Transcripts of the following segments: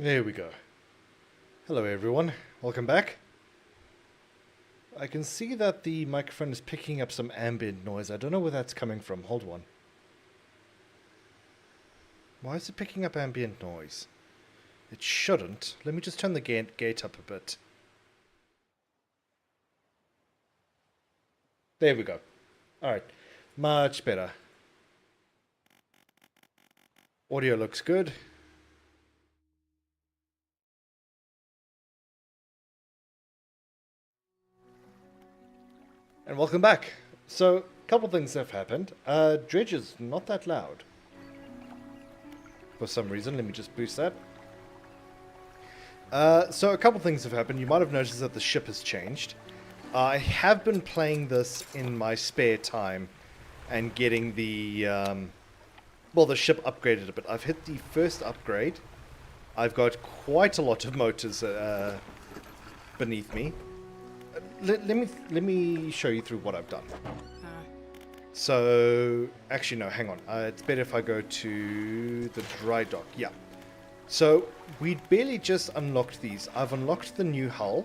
There we go. Hello everyone, welcome back. I can see that the microphone is picking up some ambient noise. I don't know where that's coming from. Hold on. Why is it picking up ambient noise? It shouldn't. Let me just turn the gate up a bit. There we go. Alright, much better. Audio looks good. And welcome back. So, a couple things have happened. Dredge is not that loud. For some reason, let me just boost that. So a couple things have happened. You might have noticed that the ship has changed. I have been playing this in my spare time and getting the, the ship upgraded a bit. I've hit the first upgrade. I've got quite a lot of motors beneath me. Let me show you through what I've done. So, actually no, hang on. It's better if I go to the dry dock. Yeah. So, we barely just unlocked these. I've unlocked the new hull,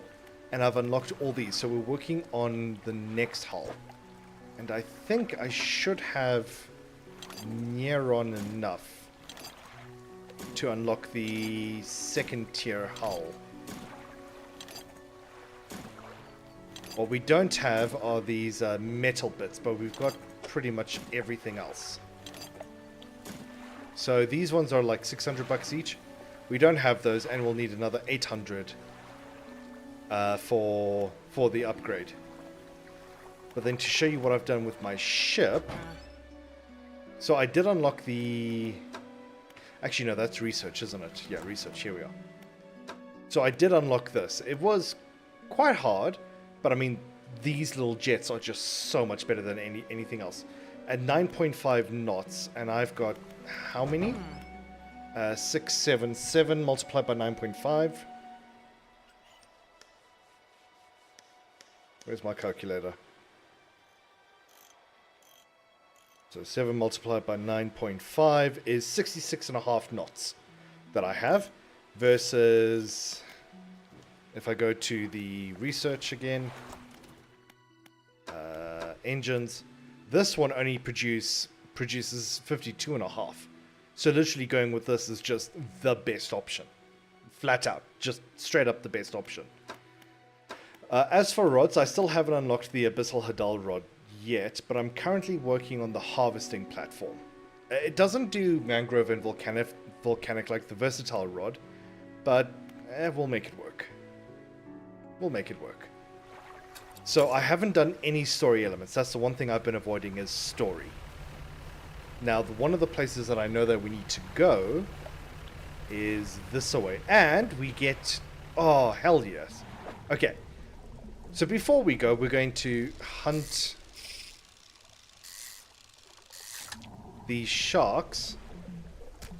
and I've unlocked all these. So we're working on the next hull. And I think I should have near on enough to unlock the second tier hull. What we don't have are these metal bits, but we've got pretty much everything else. So these ones are like 600 bucks each. We don't have those, and we'll need another 800 for the upgrade. But then to show you what I've done with my ship, so I did unlock the... Actually, no, that's research, isn't it? Yeah, research. Here we are. So I did unlock this. It was quite hard. But I mean, these little jets are just so much better than anything else. At 9.5 knots, and I've got how many? 6, 7, 7 multiplied by 9.5. Where's my calculator? So 7 multiplied by 9.5 is 66.5 knots that I have, versus... If I go to the research again, engines, this one only produces 52.5. So literally going with this is just the best option. Flat out, just straight up the best option. As for rods, I still haven't unlocked the Abyssal Hadal rod yet, but I'm currently working on the harvesting platform. It doesn't do mangrove and volcanic like the versatile rod, but we'll make it work. We'll make it work. So I haven't done any story elements. That's the one thing I've been avoiding is story. Now, one of the places that I know that we need to go is this away. And we get... Oh, hell yes. Okay. So before we go, we're going to hunt these sharks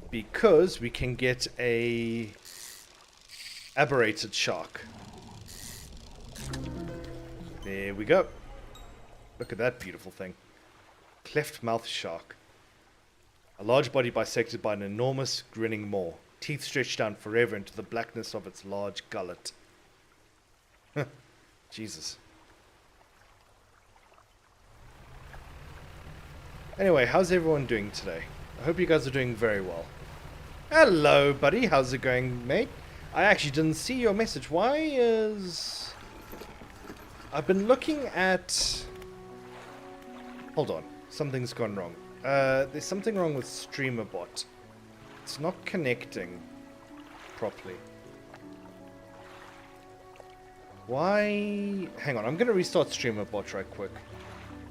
because we can get a aberrated shark. There we go. Look at that beautiful thing. Cleft mouth shark. A large body bisected by an enormous grinning maw. Teeth stretched down forever into the blackness of its large gullet. Jesus. Anyway, how's everyone doing today? I hope you guys are doing very well. Hello, buddy. How's it going, mate? I actually didn't see your message. Why is... I've been looking at... Hold on. Something's gone wrong. There's something wrong with StreamerBot. It's not connecting properly. Why... Hang on. I'm going to restart StreamerBot right quick.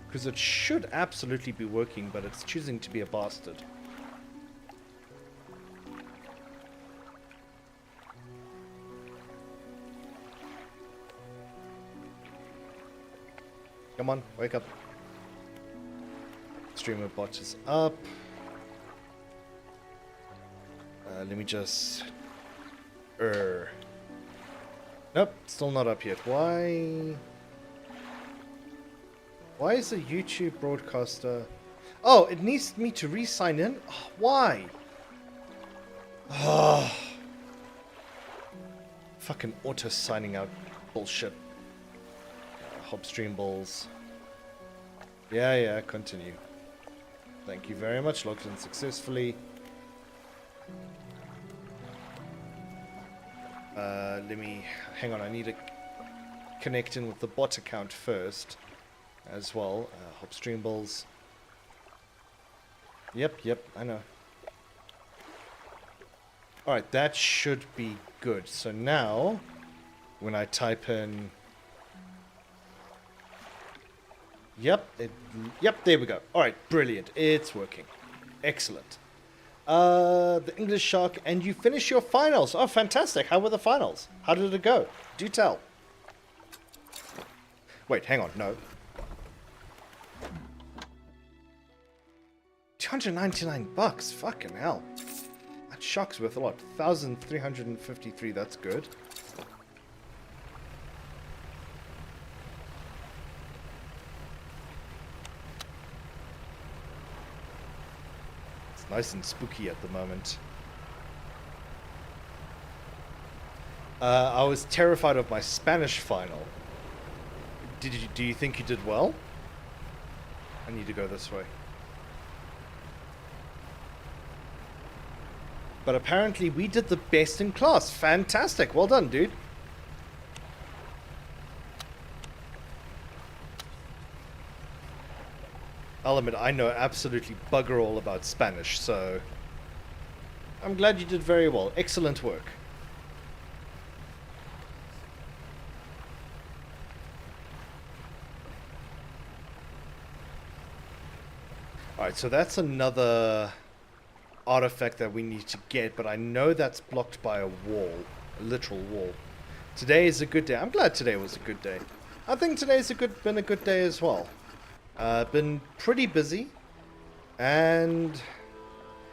Because it should absolutely be working, but it's choosing to be a bastard. Come on, wake up. Streamer bot is up. Let me just... Nope, still not up yet. Why is the YouTube broadcaster... Oh, it needs me to re-sign in? Oh, why? Oh. Fucking auto signing out bullshit. Hopstream balls. Yeah, continue. Thank you very much. Logged in successfully. Let me... Hang on, I need to connect in with the bot account first. As well. Hopstream balls. Yep, I know. Alright, that should be good. So now, when I type in... Yep, there we go. Alright, brilliant. It's working. Excellent. The English Shark, and you finished your finals. Oh, fantastic. How were the finals? How did it go? Do tell. Wait, hang on. No. 299 bucks. Fucking hell. That shark's worth a lot. 1,353. That's good. Nice and spooky at the moment. I was terrified of my Spanish final. Do you think you did well? I need to go this way. But apparently we did the best in class. Fantastic. Well done, dude. I'll admit, I know absolutely bugger all about Spanish, so I'm glad you did very well. Excellent work. Alright, so that's another artifact that we need to get, but I know that's blocked by a wall, a literal wall. Today is a good day. I'm glad today was a good day. I think today's been a good day as well. Been pretty busy, and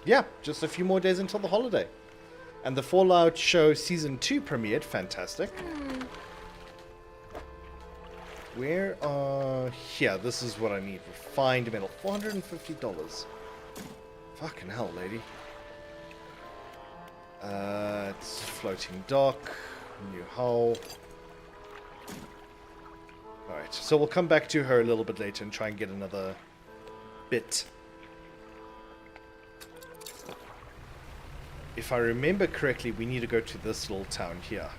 yeah, just a few more days until the holiday. And the Fallout show Season 2 premiered. Fantastic. Where are... Here, this is what I need. Refined metal. $450. Fucking hell, lady. It's floating dock. New hull. Alright, so we'll come back to her a little bit later and try and get another bit. If I remember correctly, we need to go to this little town here.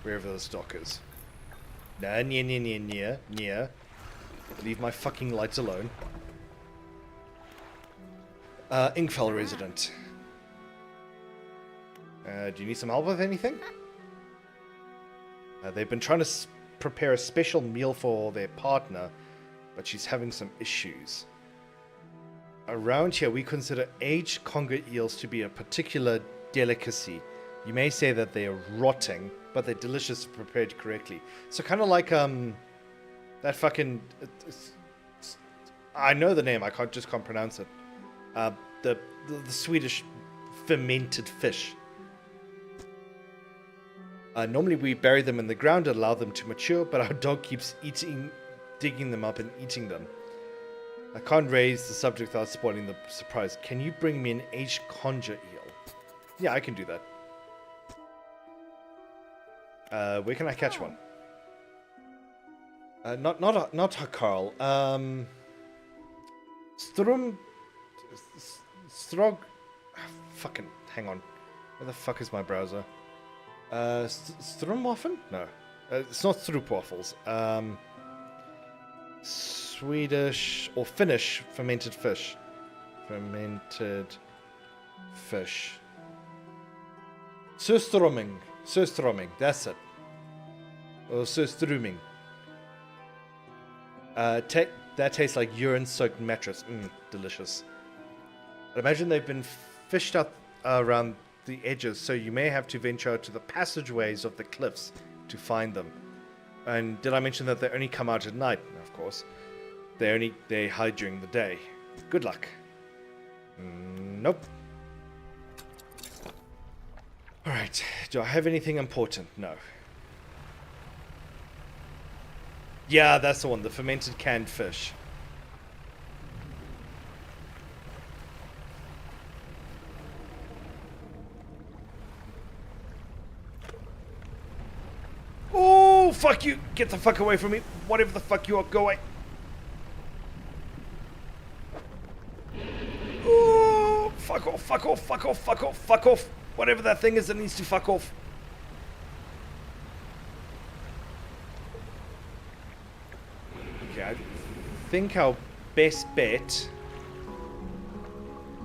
Wherever this dock is. Near. Leave my fucking lights alone. Inkfell resident. Do you need some help with anything? They've been trying to prepare a special meal for their partner, but she's having some issues. Around here, we consider aged conger eels to be a particular delicacy. You may say that they are rotting, but they're delicious if prepared correctly. So kind of like that fucking... I know the name, I just can't pronounce it. The Swedish fermented fish. Normally we bury them in the ground and allow them to mature, but our dog keeps digging them up and eating them. I can't raise the subject without spoiling the surprise. Can you bring me an aged conger eel? Yeah, I can do that. Where can I catch one? Not Hakarl. Strog... Fucking... Hang on. Where the fuck is my browser? Strumwaffen? No. It's not Stroopwafels. Swedish... Or Finnish fermented fish. Fermented fish. Surströmming. Surströmming. That's it. Or surströmming. That tastes like urine-soaked mattress. Delicious. I'd imagine they've been fished up around the edges, so you may have to venture out to the passageways of the cliffs to find them. And did I mention that they only come out at night? Of course. They hide during the day. Good luck. Nope. Alright, do I have anything important? No. Yeah, that's the one, the fermented canned fish. fuck you! Get the fuck away from me! Whatever the fuck you are, go away! Oh, fuck off, fuck off, fuck off, fuck off, fuck off! Whatever that thing is, it needs to fuck off. Okay, I think our best bet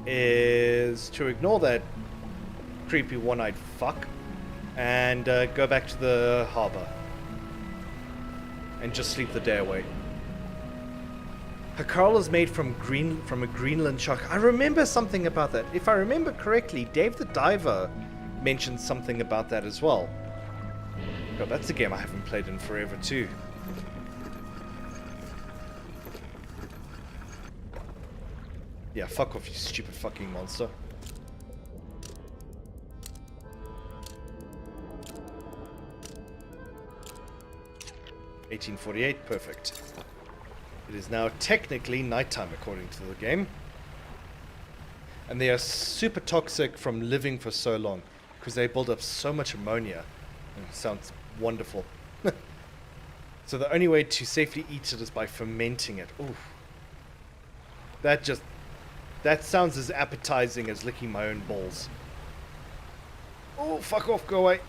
is to ignore that creepy one-eyed fuck and go back to the harbor and just sleep the day away. Hakarl is made from a Greenland shark. I remember something about that. If I remember correctly, Dave the Diver mentioned something about that as well. God, that's a game I haven't played in forever too. Yeah, fuck off, you stupid fucking monster. $18.48, perfect. It is now technically nighttime according to the game. And they are super toxic from living for so long because they build up so much ammonia. And it sounds wonderful. So the only way to safely eat it is by fermenting it. Ooh. That sounds as appetizing as licking my own balls. Oh, fuck off, go away.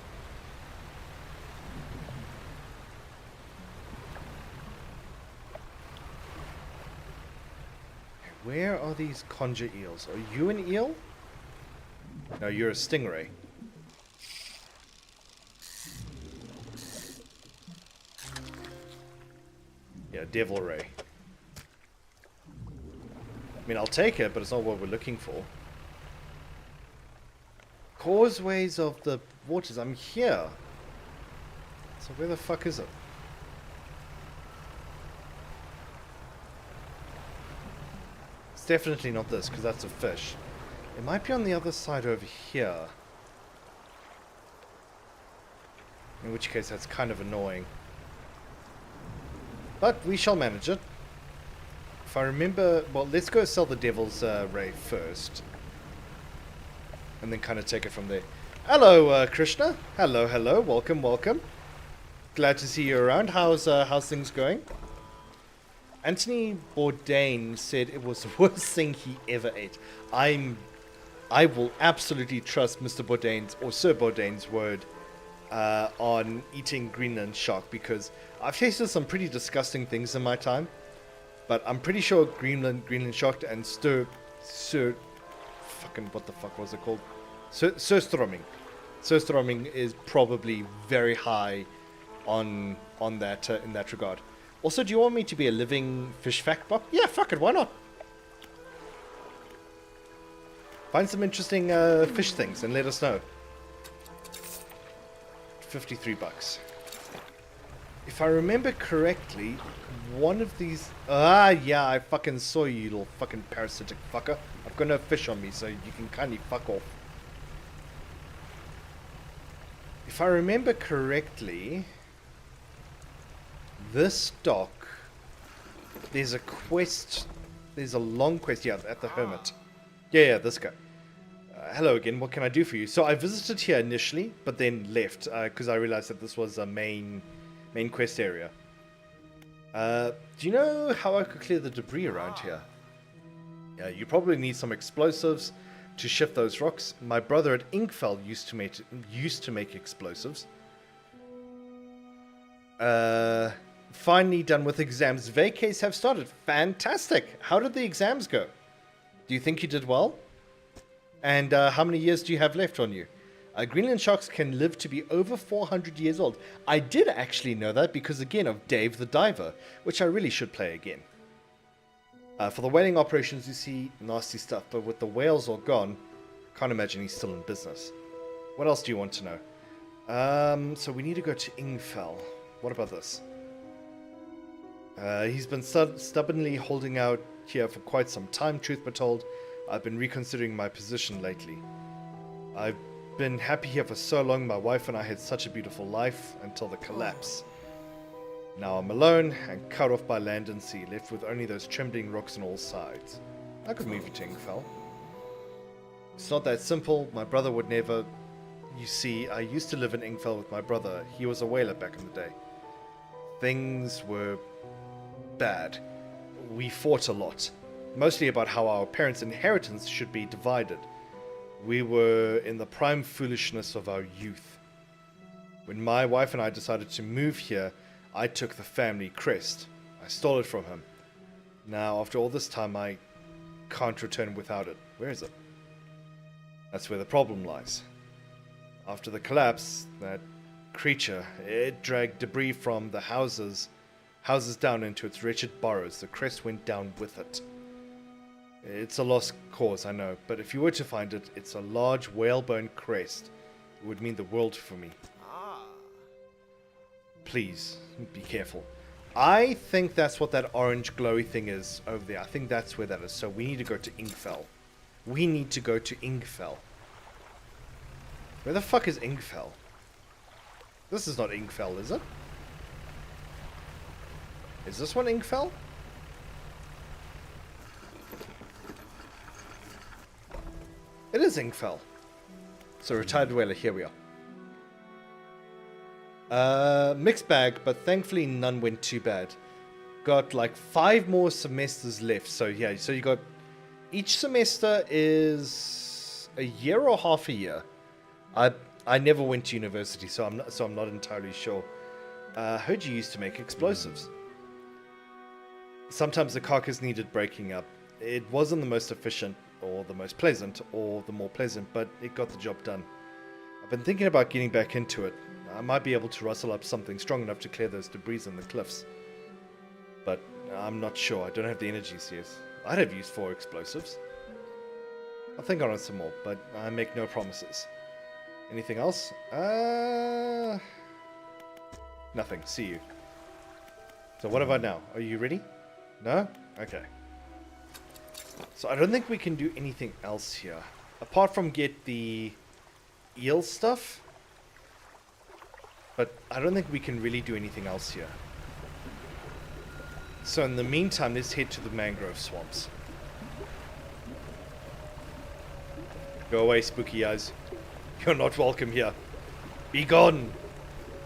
Where are these conger eels? Are you an eel? No, you're a stingray. Yeah, devil ray. I mean, I'll take it, but it's not what we're looking for. Causeways of the waters. I'm here. So where the fuck is it? It's definitely not this, because that's a fish. It might be on the other side over here. In which case, that's kind of annoying. But we shall manage it. If I remember... Well, let's go sell the Devil's Ray first. And then kind of take it from there. Hello, Krishna. Hello, hello. Welcome, welcome. Glad to see you around. How's things going? Anthony Bourdain said it was the worst thing he ever ate. I will absolutely trust Mr. Bourdain's or Sir Bourdain's word on eating Greenland shark, because I've tasted some pretty disgusting things in my time, but I'm pretty sure Greenland shark and fucking what the fuck was it called? Surströmming. Surströmming is probably very high on that in that regard. Also, do you want me to be a living fish fact book? Yeah, fuck it, why not? Find some interesting fish things and let us know. 53 bucks. If I remember correctly, one of these... Ah, yeah, I fucking saw you, little fucking parasitic fucker. I've got no fish on me, so you can kindly fuck off. If I remember correctly... This dock, there's a quest, there's a long quest, yeah, at the Hermit. Yeah, this guy. Hello again, what can I do for you? So I visited here initially, but then left, because I realized that this was a main quest area. Do you know how I could clear the debris around here? Yeah, you probably need some explosives to shift those rocks. My brother at Inkfell used to make explosives. Finally done with exams. Vacays have started. Fantastic. How did the exams go? Do you think you did well? And how many years do you have left on you? Greenland sharks can live to be over 400 years old. I did actually know that because, again, of Dave the Diver, which I really should play again. For the whaling operations, you see nasty stuff, but with the whales all gone, can't imagine he's still in business. What else do you want to know? So we need to go to Ingfell. What about this? He's been stubbornly holding out here for quite some time, truth be told. I've been reconsidering my position lately. I've been happy here for so long. My wife and I had such a beautiful life until the collapse. Now I'm alone and cut off by land and sea, left with only those trembling rocks on all sides. I could move you to Ingfell. It's not that simple. My brother would never... You see, I used to live in Ingfell with my brother. He was a whaler back in the day. things were bad. We fought a lot, mostly about how our parents' inheritance should be divided. We were in the prime foolishness of our youth. When my wife and I decided to move here, I took the family crest. I stole it from him. Now, after all this time, I can't return without it. Where is it? That's where the problem lies. After the collapse, that creature, it dragged debris from the houses down into its wretched burrows. The crest went down with it. It's a lost cause, I know, but if you were to find it, it's a large whalebone crest. It would mean the world for me. Please, be careful. I think that's what that orange glowy thing is over there. I think that's where that is. So we need to go to Ingfell. We need to go to Ingfell. Where the fuck is Ingfell? This is not Ingfell, is it? Is this one Ingfell? It is Ingfell. So retired whaler, here we are. Mixed bag, but thankfully none went too bad. Got like 5 more semesters left. So yeah, so you got each semester is a year or half a year. I never went to university, so I'm not entirely sure. Heard you used to make explosives. Sometimes the carcass needed breaking up. It wasn't the most efficient or the most pleasant or the more pleasant, but it got the job done. I've been thinking about getting back into it. I might be able to rustle up something strong enough to clear those debris on the cliffs. But I'm not sure. I don't have the energies yet. I'd have used 4 explosives. I'll think on it some more, but I make no promises. Anything else? Nothing. See you. So what about now? Are you ready? No? Okay. So I don't think we can do anything else here. Apart from get the eel stuff. But I don't think we can really do anything else here. So in the meantime, let's head to the mangrove swamps. Go away, spooky eyes. You're not welcome here. Be gone,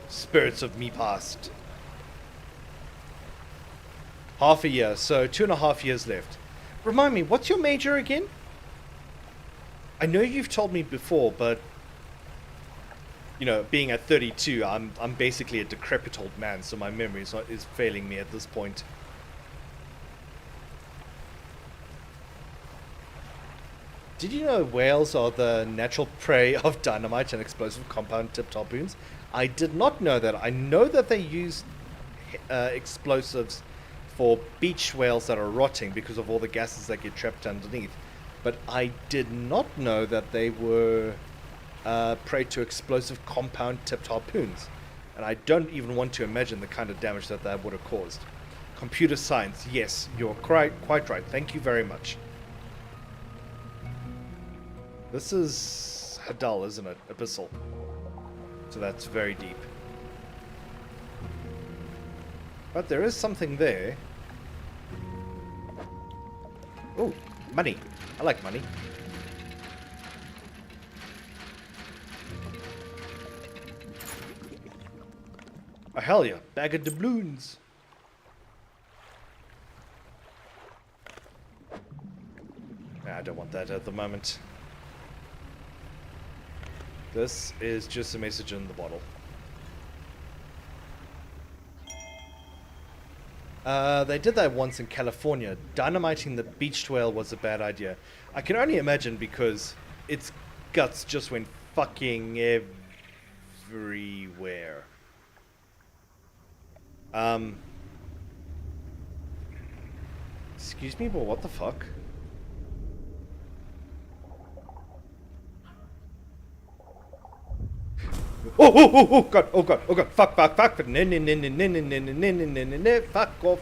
spirits of me past. Half a year, so 2.5 years left. Remind me, what's your major again? I know you've told me before, but you know, being at 32, I'm basically a decrepit old man, so my memory is failing me at this point. Did you know whales are the natural prey of dynamite and explosive compound-tipped harpoons? I did not know that. I know that they use explosives for beach whales that are rotting because of all the gases that get trapped underneath. But I did not know that they were prey to explosive compound-tipped harpoons. And I don't even want to imagine the kind of damage that would have caused. Computer science, yes, you're quite right. Thank you very much. This is Hadal, isn't it? Abyssal. So that's very deep. But there is something there. Oh, money. I like money. Oh, hell yeah. Bag of doubloons. Nah, I don't want that at the moment. This is just a message in the bottle. They did that once in California. Dynamiting the beached whale was a bad idea. I can only imagine because its guts just went fucking everywhere. Excuse me, but what the fuck? Oh god, fuck, fuck,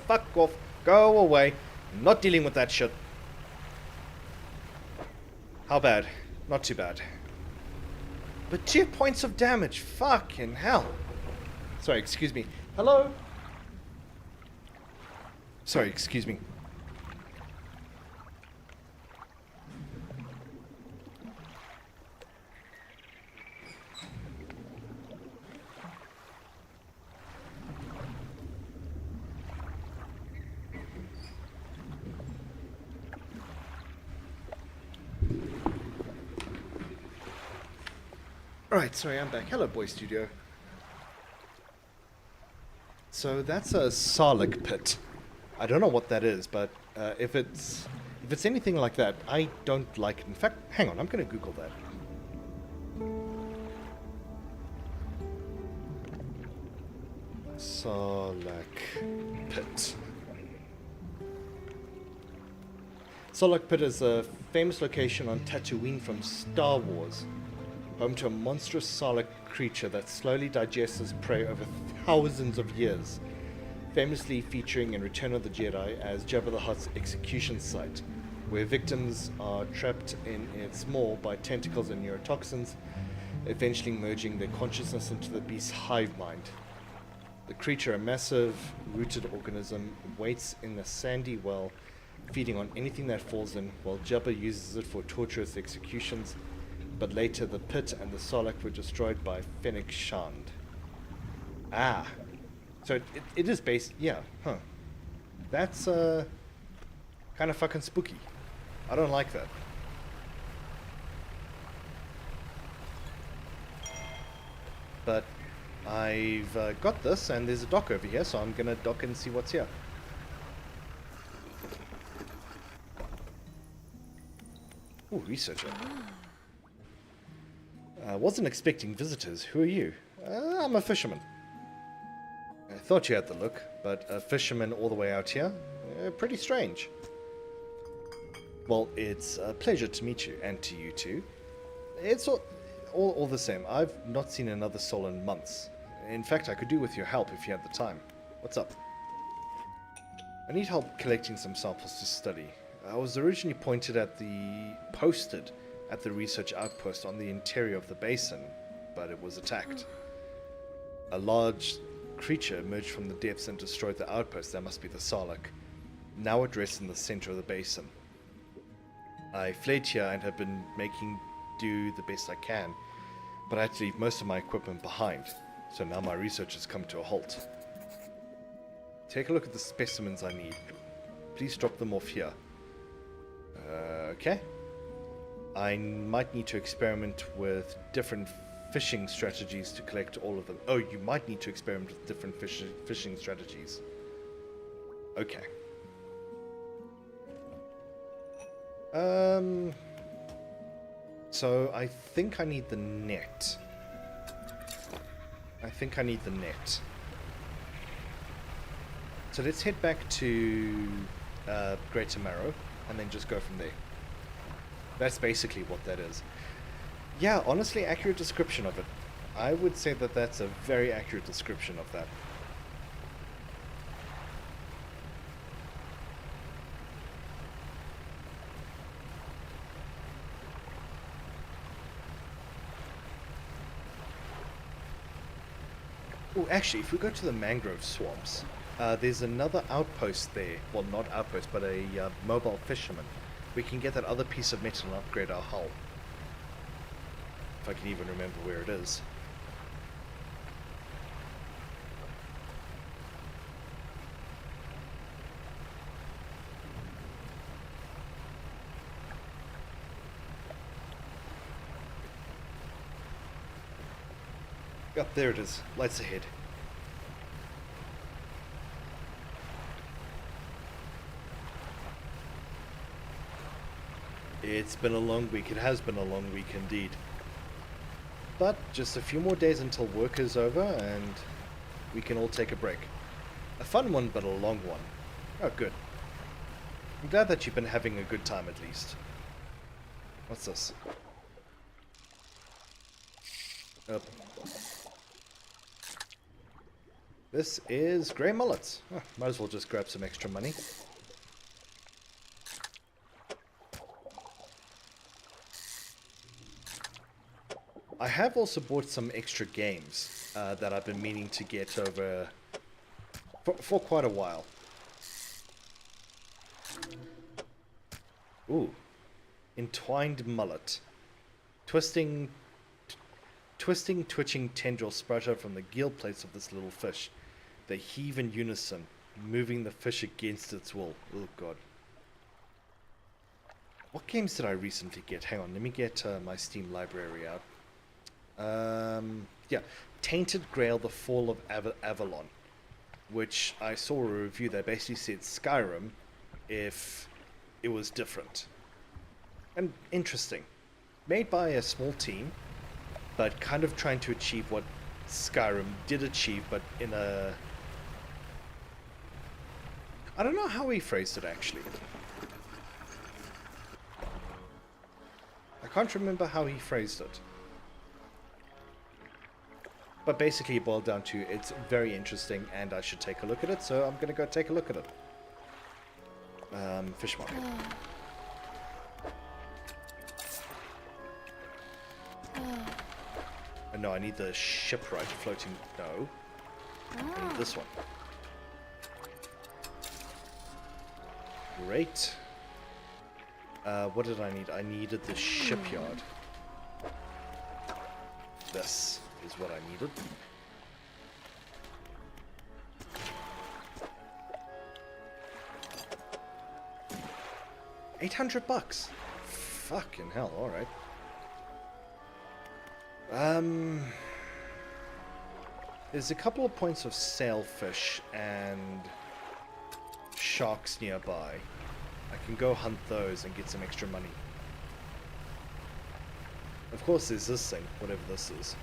fuck off, go away. I'm not dealing with that shit. How bad? Not too bad. But 2 points of damage, fucking hell. Sorry, excuse me. Hello? Sorry, excuse me. Alright, sorry, I'm back. Hello, Boy Studio. So that's a Sarlacc pit. I don't know what that is, but if it's anything like that, I don't like it. In fact, hang on, I'm going to Google that. Sarlacc pit. Sarlacc pit is a famous location on Tatooine from Star Wars, home to a monstrous Sarlacc creature that slowly digests its prey over thousands of years, famously featuring in Return of the Jedi as Jabba the Hutt's execution site, where victims are trapped in its maw by tentacles and neurotoxins, eventually merging their consciousness into the beast's hive mind. The creature, a massive rooted organism, waits in a sandy well, feeding on anything that falls in, while Jabba uses it for torturous executions, but later the pit and the Sarlacc were destroyed by Fennec Shand. Ah. So it is based... Yeah, huh. That's, kind of fucking spooky. I don't like that. But I've got this, and there's a dock over here, so I'm gonna dock and see what's here. Ooh, researcher. Wasn't expecting visitors. Who are you? I'm a fisherman. I thought you had the look, but a fisherman all the way out here? Pretty strange. Well, it's a pleasure to meet you, and to you too. It's all the same. I've not seen another soul in months. In fact, I could do with your help if you had the time. What's up? I need help collecting some samples to study. I was originally posted at the research outpost on the interior of the basin, but it was attacked. A large creature emerged from the depths and destroyed the outpost. That must be the Sarlacc, now at rest in the center of the basin. I fled here and have been making do the best I can, but I had to leave most of my equipment behind, so now my research has come to a halt. Take a look at the specimens I need. Please drop them off here. Okay. I might need to experiment with different fishing strategies to collect all of them. Oh, you might need to experiment with different fishing strategies. Okay. So I think I need the net. So let's head back to Greater Marrow and then just go from there. That's basically what that is. Yeah, honestly, accurate description of it. I would say that that's a very accurate description of that. Oh, actually, if we go to the mangrove swamps, there's another outpost there. Well, not outpost, but a mobile fisherman. We can get that other piece of metal and upgrade our hull. If I can even remember where it is. Yep, there it is. Lights ahead. It's been a long week. It has been a long week indeed. But just a few more days until work is over and we can all take a break. A fun one, but a long one. Oh, good. I'm glad that you've been having a good time at least. What's this? Oh. This is grey mullets. Oh, might as well just grab some extra money. I have also bought some extra games that I've been meaning to get over for quite a while. Ooh. Entwined mullet. Twitching tendrils sprout out from the gill plates of this little fish. They heave in unison, moving the fish against its will. Oh god. What games did I recently get? Hang on, let me get my Steam library out. Yeah, Tainted Grail: The Fall of Avalon, which I saw a review that basically said Skyrim if it was different. And interesting. Made by a small team, but kind of trying to achieve what Skyrim did achieve, but in a... I don't know how he phrased it, actually. I can't remember how he phrased it. But basically it boiled down to it's very interesting and I should take a look at it, so I'm going to go take a look at it. Fish market. No, I need the shipwright floating. No. I need this one. Great. What did I need? I needed the shipyard. This is what I needed. $800. Fucking hell, alright. There's a couple of points of sailfish and sharks nearby. I can go hunt those and get some extra money. Of course there's this thing, whatever this is.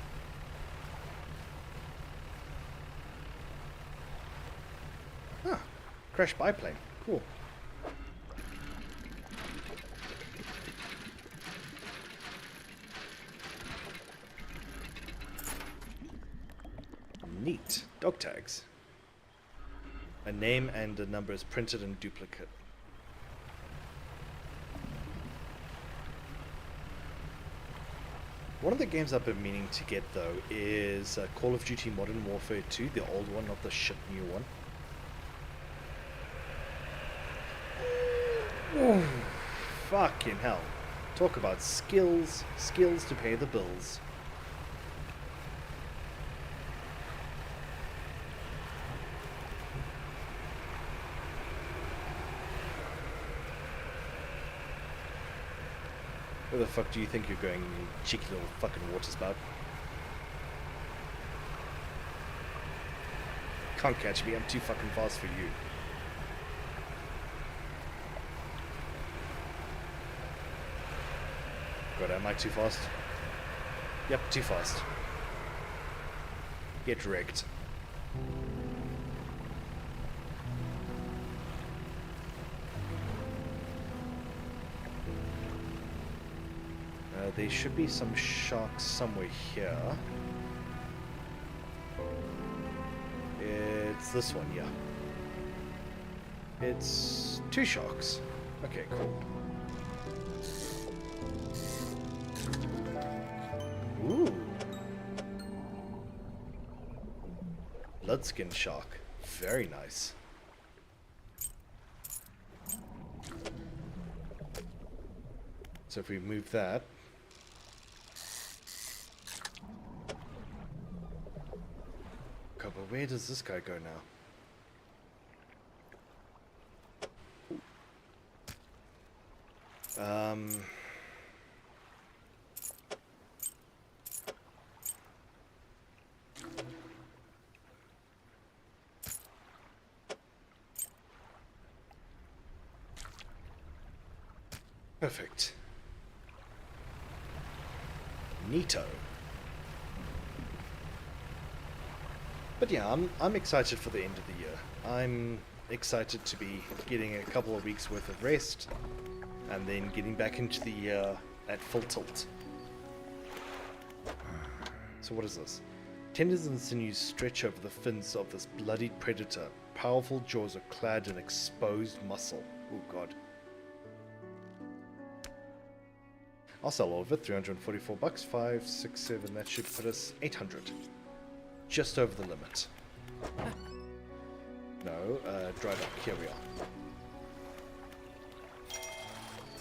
Ah, crash biplane. Cool. Neat. Dog tags. A name and a number is printed in duplicate. One of the games I've been meaning to get though is Call of Duty Modern Warfare 2, the old one, not the shit new one. Ooh, fucking hell. Talk about skills to pay the bills. Where the fuck do you think you're going, you cheeky little fucking water spout? Can't catch me, I'm too fucking fast for you. God, am I too fast? Yep, too fast. Get wrecked. There should be some sharks somewhere here. It's this one, yeah. It's 2 sharks. Okay, cool. Ooh. Bloodskin shark. Very nice. So if we move that... God, but where does this guy go now? Perfect. Neato. But yeah, I'm excited for the end of the year. I'm excited to be getting a couple of weeks worth of rest and then getting back into the year at full tilt. So what is this? Tendons and sinews stretch over the fins of this bloodied predator. Powerful jaws are clad in exposed muscle. Oh god. I'll sell all of it. $344. 5, 6, 7. That should put us 800. Just over the limit. No, dry dock. Here we are.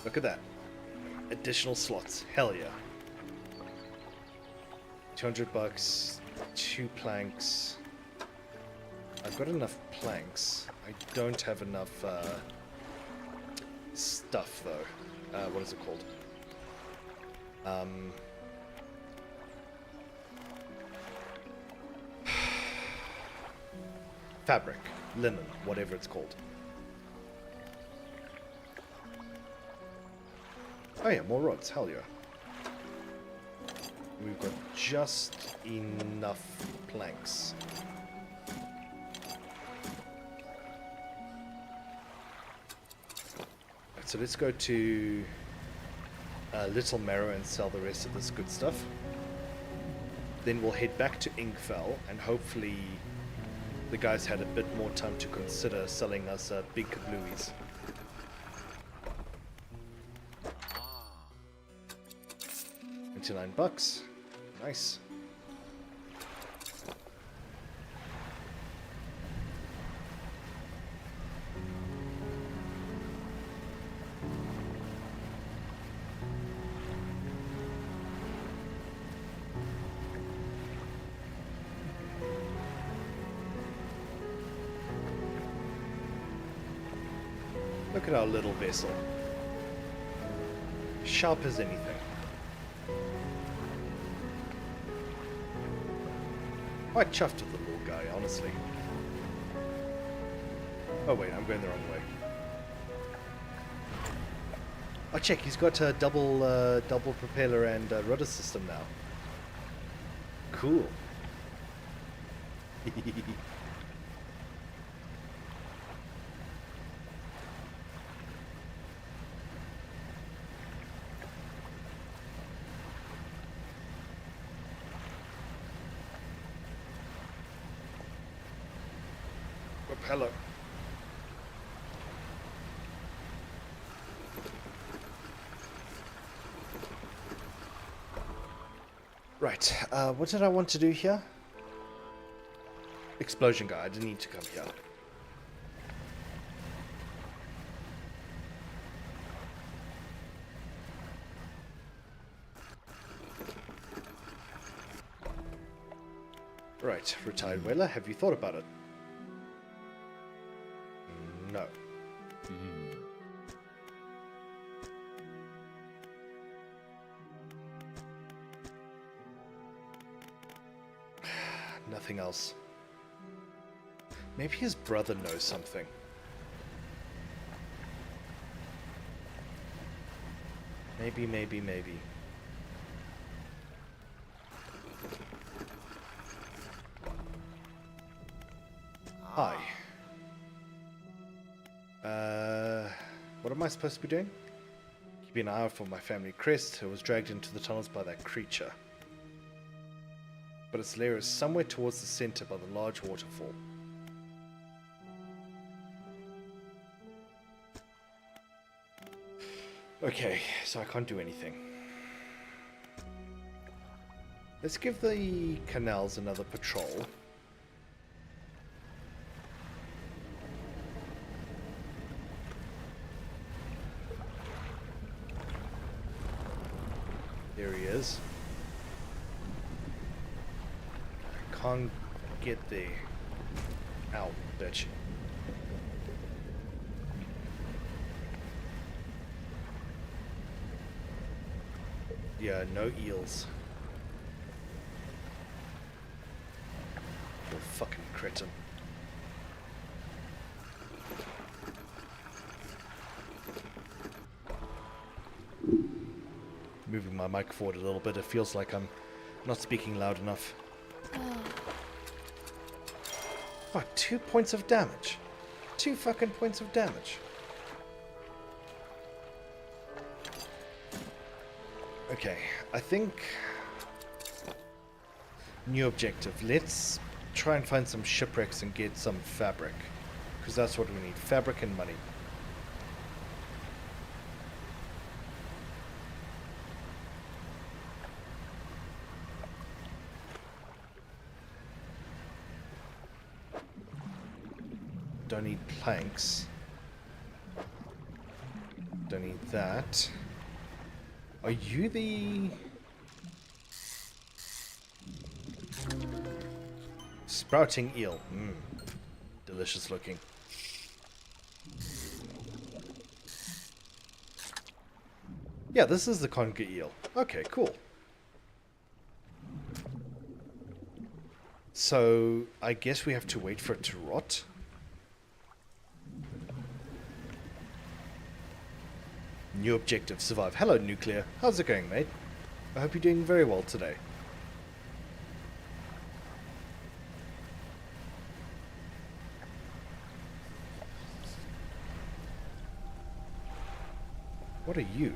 Look at that. Additional slots. Hell yeah. $200. 2 planks. I've got enough planks. I don't have enough stuff though. What is it called? fabric, linen, whatever it's called. Oh yeah, more rods, hell yeah. We've got just enough planks. So let's go to Little Marrow and sell the rest of this good stuff. Then we'll head back to Inkfell, and hopefully the guys had a bit more time to consider selling us big kablooies. $29. Nice. Look at our little vessel. Sharp as anything. Quite chuffed with the little guy, honestly. Oh wait, I'm going the wrong way. Oh check, he's got a double propeller and rudder system now. Cool. Propeller. Right, what did I want to do here? Explosion guy, I didn't need to come here. Right, retired whaler, have you thought about it? No. Nothing else. Maybe his brother knows something. Maybe. Hi. What am I supposed to be doing? Keeping an eye out for my family crest, who was dragged into the tunnels by that creature. But its lair is somewhere towards the center by the large waterfall. Okay, so I can't do anything. Let's give the canals another patrol. There he is. I can't get there. Ow, bitch. Yeah, no eels. You fucking cretin. Moving my mic forward a little bit, it feels like I'm not speaking loud enough. Oh, 2 points of damage. 2 fucking points of damage. Okay, I think... New objective. Let's try and find some shipwrecks and get some fabric. Because that's what we need. Fabric and money. Don't need planks. Don't need that. Are you the... Sprouting eel? Delicious looking. Yeah, this is the conger eel. Okay, cool. So, I guess we have to wait for it to rot. New objective, survive. Hello, Nuclear. How's it going, mate? I hope you're doing very well today. What are you?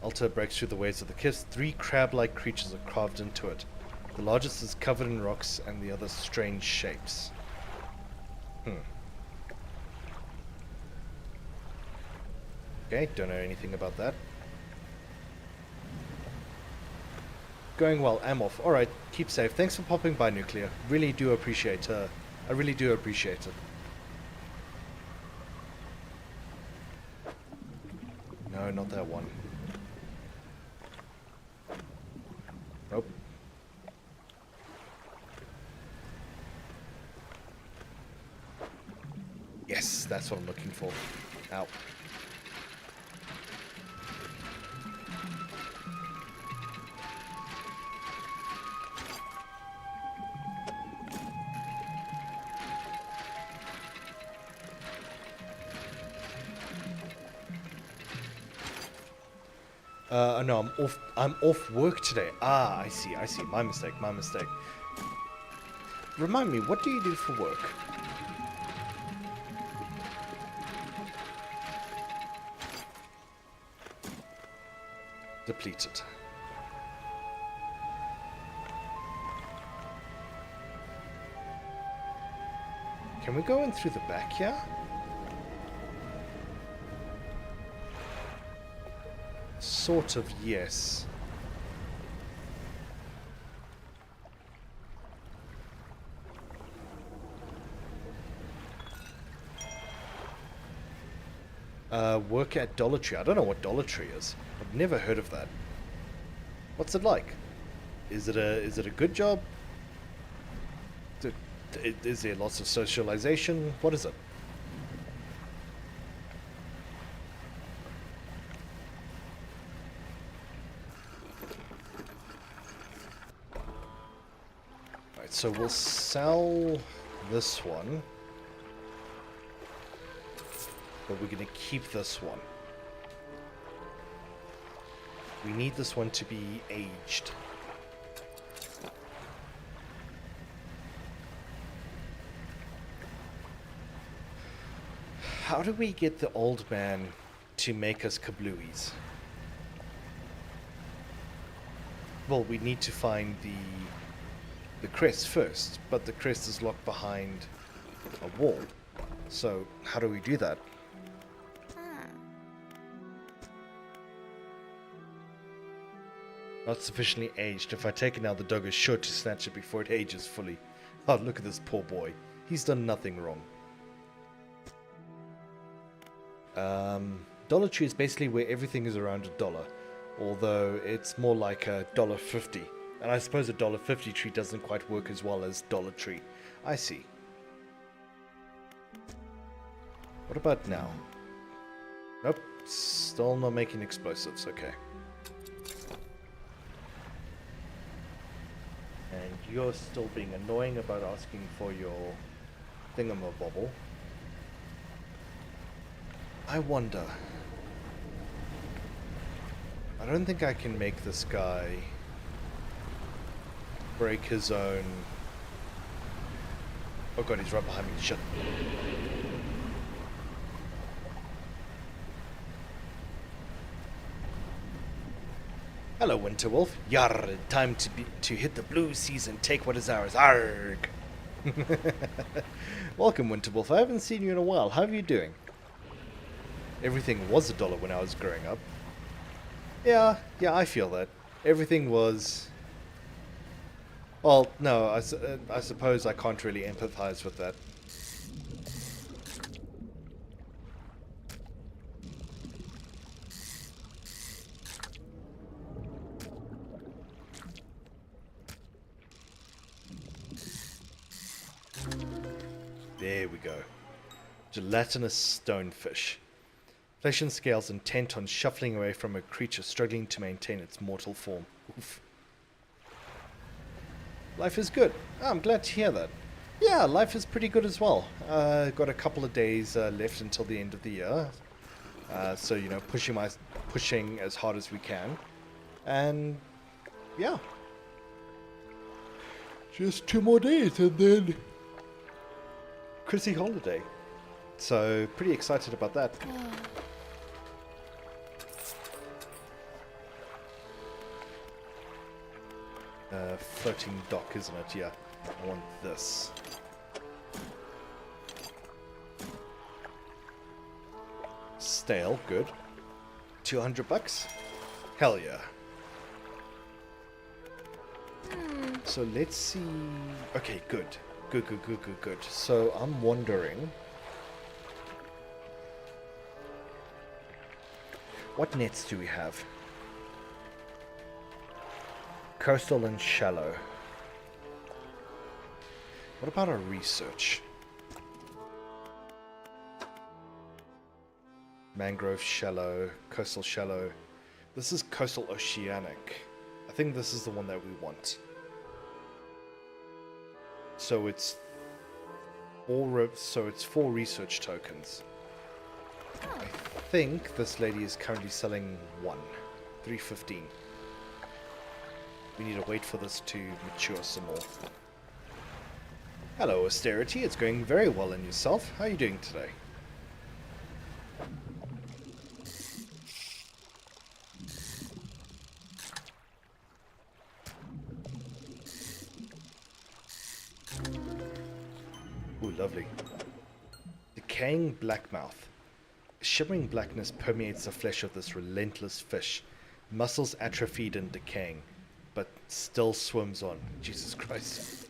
Altar breaks through the waves of the kiss. 3 crab-like creatures are carved into it. The largest is covered in rocks and the others strange shapes. Okay, don't know anything about that. Going well, I'm off. Alright, keep safe. Thanks for popping by, Nuclear. Really do appreciate I really do appreciate it. No, not that one. Nope. Yes, that's what I'm looking for. Ow. No, I'm off work today. Ah, I see. My mistake. Remind me, what do you do for work? Depleted. Can we go in through the back here? Sort of, yes. Work at Dollar Tree. I don't know what Dollar Tree is. I've never heard of that. What's it like? Is it a good job? Is there lots of socialization? What is it? Right, so we'll sell this one. But we're going to keep this one. We need this one to be aged. How do we get the old man to make us kablooies? Well, we need to find the crest first, but the crest is locked behind a wall. So, how do we do that? Not sufficiently aged. If I take it now, the dog is sure to snatch it before it ages fully. Oh, look at this poor boy. He's done nothing wrong. Dollar Tree is basically where everything is around $1, although it's more like $1.50. And I suppose a $1.50 tree doesn't quite work as well as Dollar Tree. I see. What about now? Nope, still not making explosives. Okay. And you're still being annoying about asking for your thingamabobble. I wonder. I don't think I can make this guy break his own... Oh god, he's right behind me. Shit. Hello, Winterwolf. Yar, time to hit the blue seas and take what is ours. Arg! Welcome, Winterwolf. I haven't seen you in a while. How are you doing? Everything was $1 when I was growing up. Yeah, I feel that. Everything was... Well, no, I suppose I can't really empathize with that. There we go. Gelatinous stonefish. Flesh and scales intent on shuffling away from a creature struggling to maintain its mortal form. Oof. Life is good. Oh, I'm glad to hear that. Yeah, life is pretty good as well. Got a couple of days left until the end of the year. So, you know, pushing as hard as we can. And, yeah. Just 2 more days and then Chrissy holiday. So, pretty excited about that. Floating dock, isn't it? Yeah. I want this. Stale, good. $200? Hell yeah. So let's see. Okay, good. Good. So I'm wondering, what nets do we have? Coastal and shallow. What about our research? Mangrove shallow, coastal shallow. This is coastal oceanic. I think this is the one that we want. So it's 4 research tokens. I think this lady is currently selling 1. 315. We need to wait for this to mature some more. Hello, Austerity. It's going very well in yourself. How are you doing today? Ooh, lovely. Decaying blackmouth. Shimmering blackness permeates the flesh of this relentless fish. Muscles atrophied and decaying, but still swims on. Jesus Christ.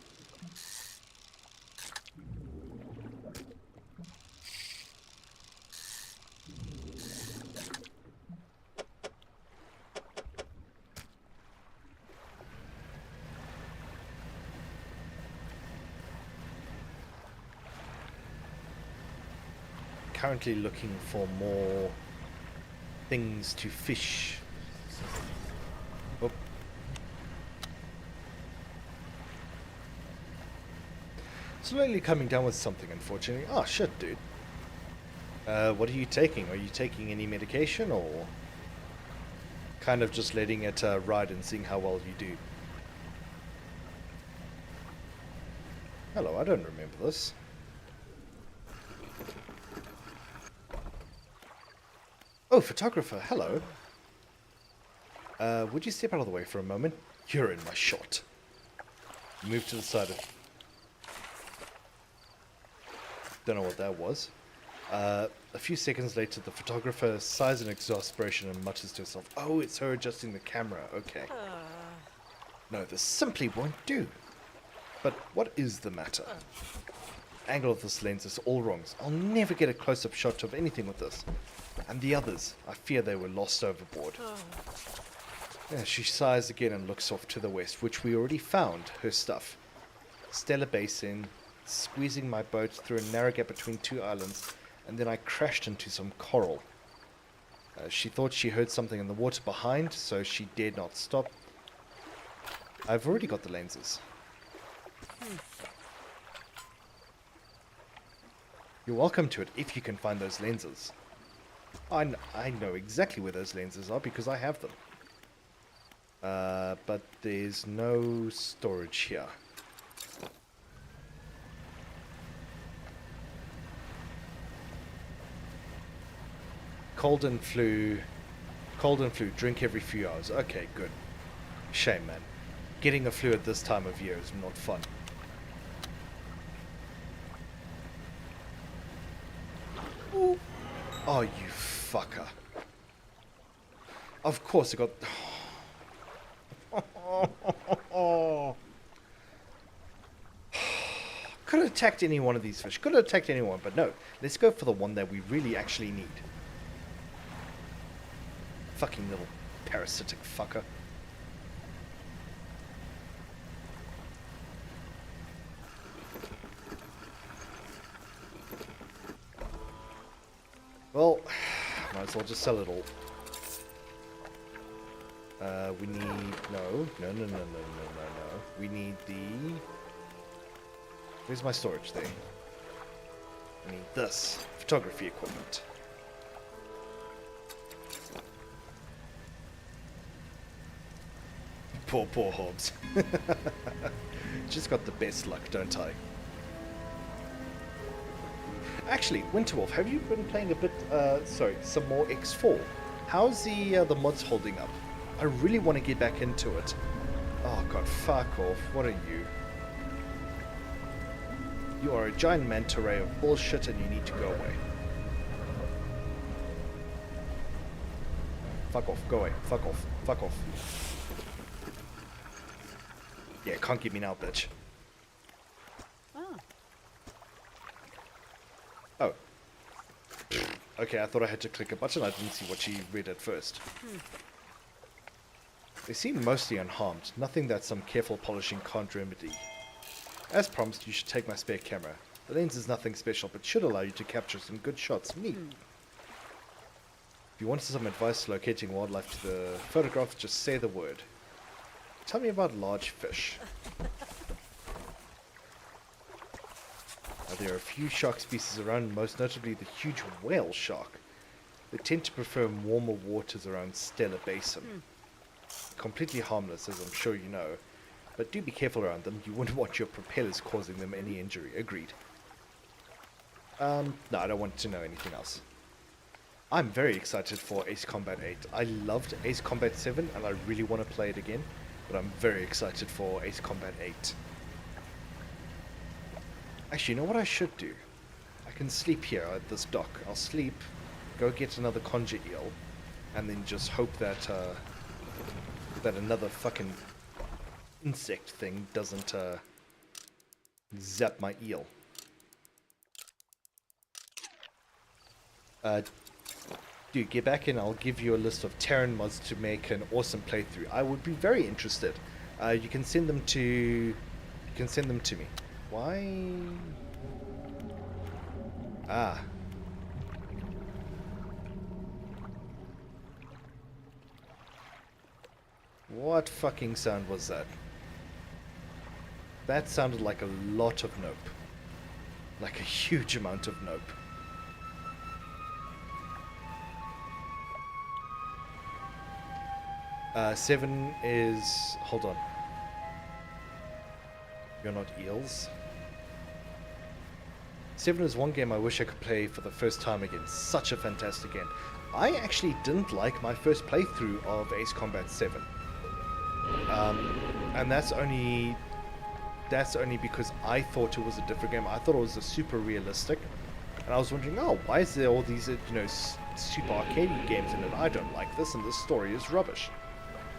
Currently looking for more things to fish. Oh. Slowly coming down with something, unfortunately. Oh shit, dude. What are you taking? Are you taking any medication, or kind of just letting it ride and seeing how well you do? Hello, I don't remember this. Oh, photographer, hello. Would you step out of the way for a moment? You're in my shot. Move to the side of... Don't know what that was. A few seconds later, the photographer sighs in exasperation and mutters to herself, "Oh, it's her adjusting the camera, okay. No, this simply won't do. But what is the matter? Angle of this lens is all wrong. I'll never get a close-up shot of anything with this. And the others, I fear they were lost overboard." Yeah, she sighs again and looks off to the west, which we already found, her stuff. Stellar Basin, squeezing my boat through a narrow gap between 2 islands, and then I crashed into some coral. She thought she heard something in the water behind, so she dared not stop. I've already got the lenses. You're welcome to it if you can find those lenses. I know exactly where those lenses are because I have them. But there's no storage here. Cold and flu, drink every few hours. Okay, good. Shame, man. Getting a flu at this time of year is not fun. Ooh. Oh, you fucker. Of course I got... Could have attacked any one of these fish. Could have attacked anyone, but no. Let's go for the one that we really actually need. Fucking little parasitic fucker. Well, might as well just sell it all. We need... No. We need the... Where's my storage there? I need this. Photography equipment. Poor Hobbs. Just got the best luck, don't I? Actually, Winterwolf, have you been playing a bit, some more X4? How's the mods holding up? I really want to get back into it. Oh god, fuck off. What are you? You are a giant manta ray of bullshit and you need to go away. Fuck off, go away. Fuck off, fuck off. Yeah, can't get me now, bitch. Oh. Okay, I thought I had to click a button. I didn't see what she read at first. They seem mostly unharmed. Nothing that some careful polishing can't remedy. As promised, you should take my spare camera. The lens is nothing special, but should allow you to capture some good shots. Neat. If you wanted some advice locating wildlife to the photograph, just say the word. Tell me about large fish. There are a few shark species around, most notably the huge whale shark. They tend to prefer warmer waters around Stella Basin. Completely harmless, as I'm sure you know, but do be careful around them. You wouldn't want your propellers causing them any injury. Agreed. No, I don't want to know anything else. I'm very excited for Ace Combat 8. I loved Ace Combat 7 and I really want to play it again, but I'm very excited for Ace Combat 8. Actually, you know what I should do? I can sleep here at this dock. I'll sleep, go get another conjure eel, and then just hope that that another fucking insect thing doesn't zap my eel. Dude, get back in. I'll give you a list of Terran mods to make an awesome playthrough. I would be very interested. You can send them to me. Why? Ah. What fucking sound was that? That sounded like a lot of nope. Like a huge amount of nope. Seven is... Hold on. You're not eels? 7 is one game I wish I could play for the first time again. Such a fantastic game. I actually didn't like my first playthrough of Ace Combat 7. And that's only because I thought it was a different game. I thought it was a super realistic. And I was wondering, oh, why is there all these, super arcadey games in it? I don't like this, and this story is rubbish.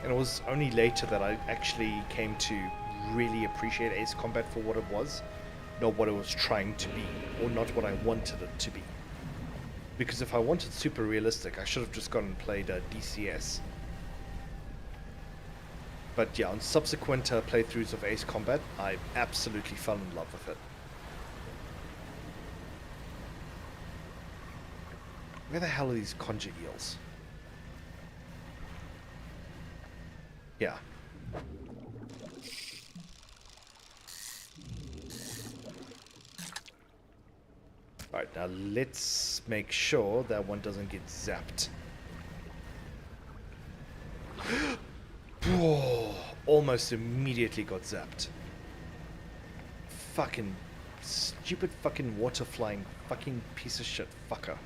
And it was only later that I actually came to really appreciate Ace Combat for what it was. Not what it was trying to be, or not what I wanted it to be. Because if I wanted super realistic, I should have just gone and played DCS. But yeah, on subsequent playthroughs of Ace Combat, I absolutely fell in love with it. Where the hell are these conjure eels? Yeah. Alright, now let's make sure that one doesn't get zapped. Whoa, almost immediately got zapped. Fucking stupid fucking water flying fucking piece of shit fucker.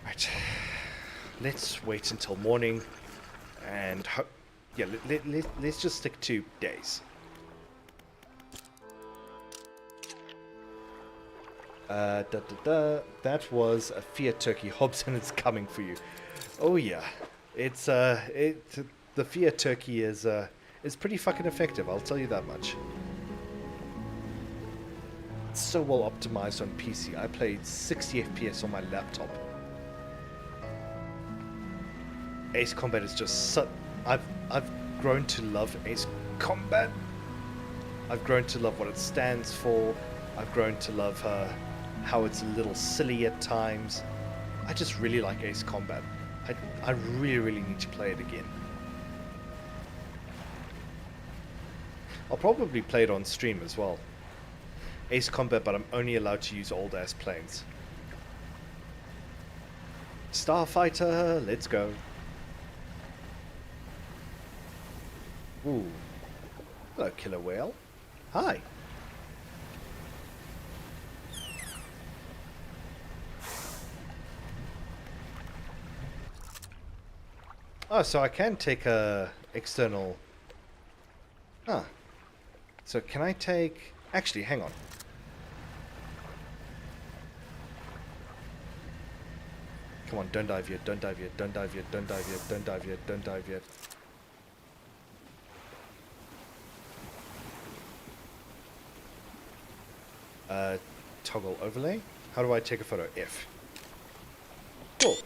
Right. Let's wait until morning and let's just stick to days. That was a Fiat Turkey, Hobson. It's coming for you. Oh yeah, it's the Fiat Turkey is pretty fucking effective. I'll tell you that much. It's so well optimized on PC. I played 60 FPS on my laptop. Ace Combat is just I've grown to love Ace Combat. I've grown to love what it stands for. I've grown to love how it's a little silly at times. I just really like Ace Combat. I really, really need to play it again. I'll probably play it on stream as well. Ace Combat, but I'm only allowed to use old ass planes. Starfighter, let's go. Ooh. Hello, killer whale. Hi. Oh, so I can take a external... Huh. So can I take... Actually, hang on. Come on, don't dive yet, don't dive yet, don't dive yet, don't dive yet, don't dive yet, don't dive yet. Toggle overlay. How do I take a photo? F. Cool.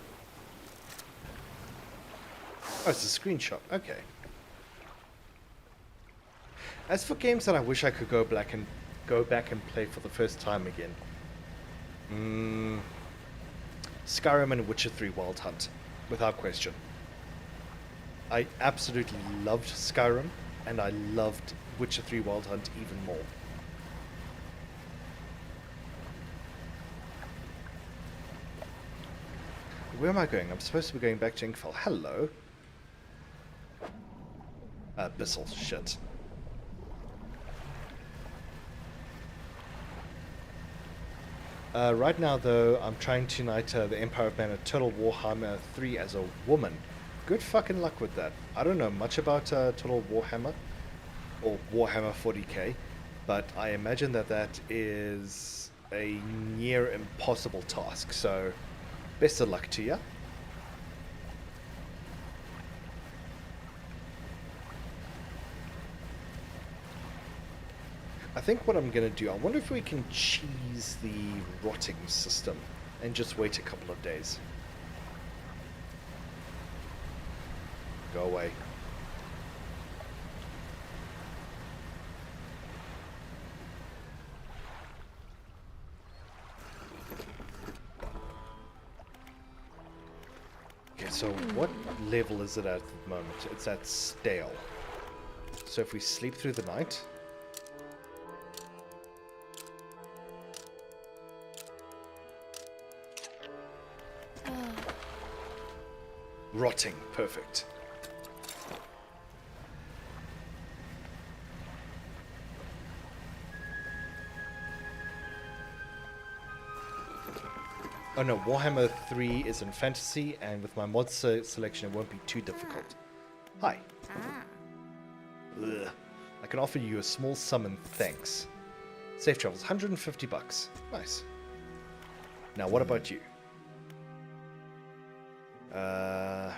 Oh, it's a screenshot. Okay. As for games that I wish I could go back and play for the first time again, Skyrim and Witcher 3 Wild Hunt, without question. I absolutely loved Skyrim, and I loved Witcher 3 Wild Hunt even more. Where am I going? I'm supposed to be going back to Inkfell. Hello. Abyssal. Shit. Right now, though, I'm trying to knight the Empire of Man at Total Warhammer 3 as a woman. Good fucking luck with that. I don't know much about Total Warhammer or Warhammer 40k, but I imagine that that is a near impossible task, so best of luck to you. I think what I'm going to do, I wonder if we can cheese the rotting system and just wait a couple of days. Go away. Okay, so what level is it at the moment? It's at stale. So if we sleep through the night... Rotting, perfect. Oh no, Warhammer 3 is in fantasy, and with my mod selection it won't be too difficult. Hi. Ugh. I can offer you a small sum in thanks. Safe travels, 150 bucks. Nice. Now what about you? Have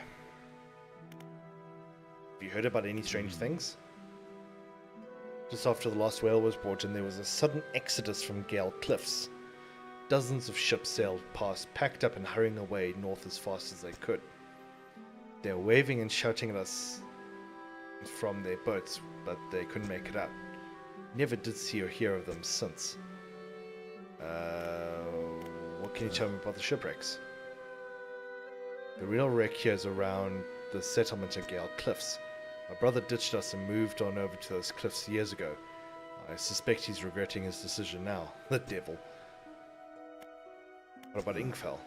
you heard about any strange things? Just after the last whale was brought in, there was a sudden exodus from Gale Cliffs. Dozens of ships sailed past, packed up and hurrying away north as fast as they could. They were waving and shouting at us from their boats, but they couldn't make it out. Never did see or hear of them since. What can you tell me about the shipwrecks? The real wreck here is around the settlement at Gale Cliffs. My brother ditched us and moved on over to those cliffs years ago. I suspect he's regretting his decision now. The devil. What about Inkfell?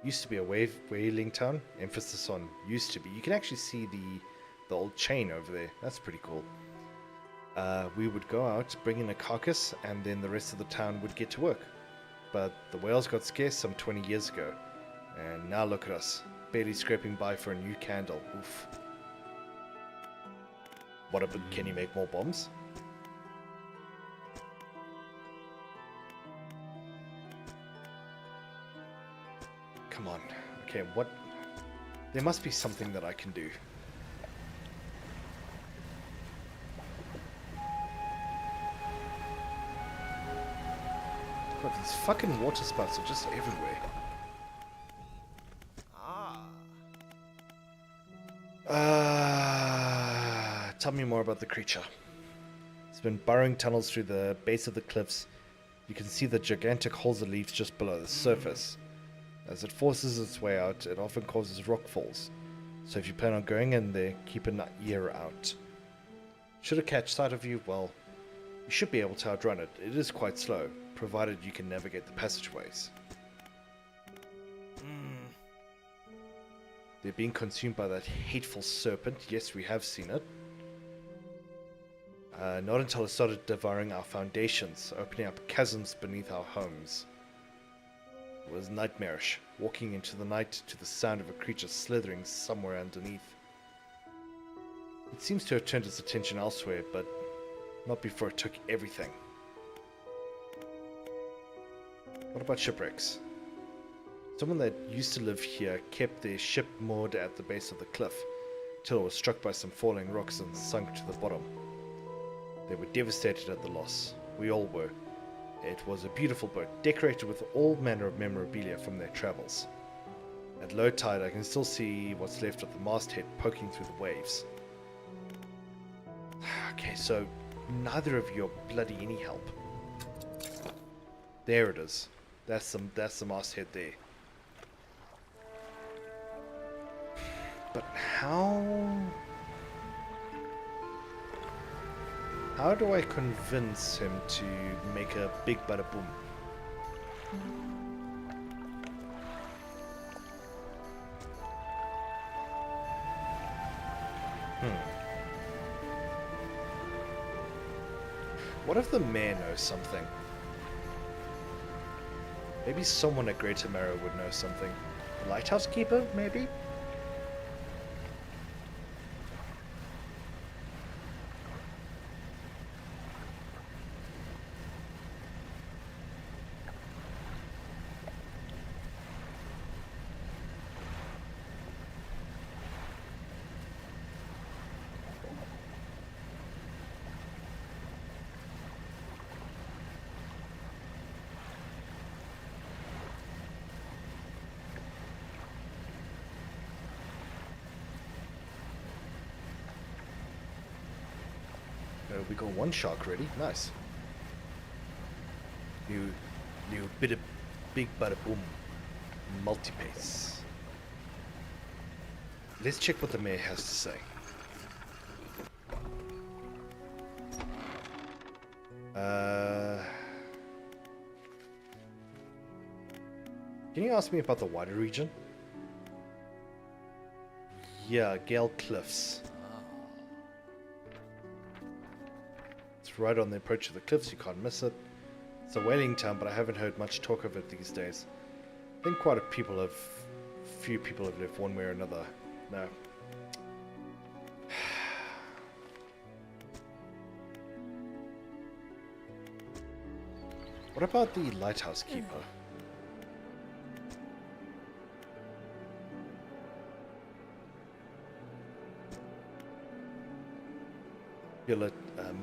Used to be a whaling town. Emphasis on used to be. You can actually see the old chain over there. That's pretty cool. We would go out, bring in a carcass, and then the rest of the town would get to work. But the whales got scarce some 20 years ago. And now look at us, barely scraping by for a new candle. Oof. What about, can you make more bombs? Come on. Okay, what? There must be something that I can do. God, these fucking water spouts are just everywhere. Tell me more about the creature. It's been burrowing tunnels through the base of the cliffs. You can see the gigantic holes it leaves just below the surface. As it forces its way out, it often causes rock falls. So if you plan on going in there, keep an ear out. Should it catch sight of you, well, you should be able to outrun it. It is quite slow, provided you can navigate the passageways. They're being consumed by that hateful serpent. Yes, we have seen it. Not until it started devouring our foundations, opening up chasms beneath our homes. It was nightmarish, walking into the night to the sound of a creature slithering somewhere underneath. It seems to have turned its attention elsewhere, but not before it took everything. What about shipwrecks? Someone that used to live here kept their ship moored at the base of the cliff, till it was struck by some falling rocks and sunk to the bottom. They were devastated at the loss. We all were. It was a beautiful boat, decorated with all manner of memorabilia from their travels. At low tide, I can still see what's left of the masthead poking through the waves. Okay, so neither of you are bloody any help. There it is. That's the masthead there. But how do I convince him to make a big bada boom? What if the mayor knows something? Maybe someone at Greater Marrow would know something. A lighthouse keeper, maybe? We got one shark ready. Nice. New bit of big bada boom. Multi-pace. Let's check what the mayor has to say. Can you ask me about the wider region? Yeah, Gale Cliffs. Right on the approach of the cliffs, you can't miss it. It's a whaling town, but I haven't heard much talk of it these days. I think quite a few people have left one way or another. No. What about the lighthouse keeper? Feel it.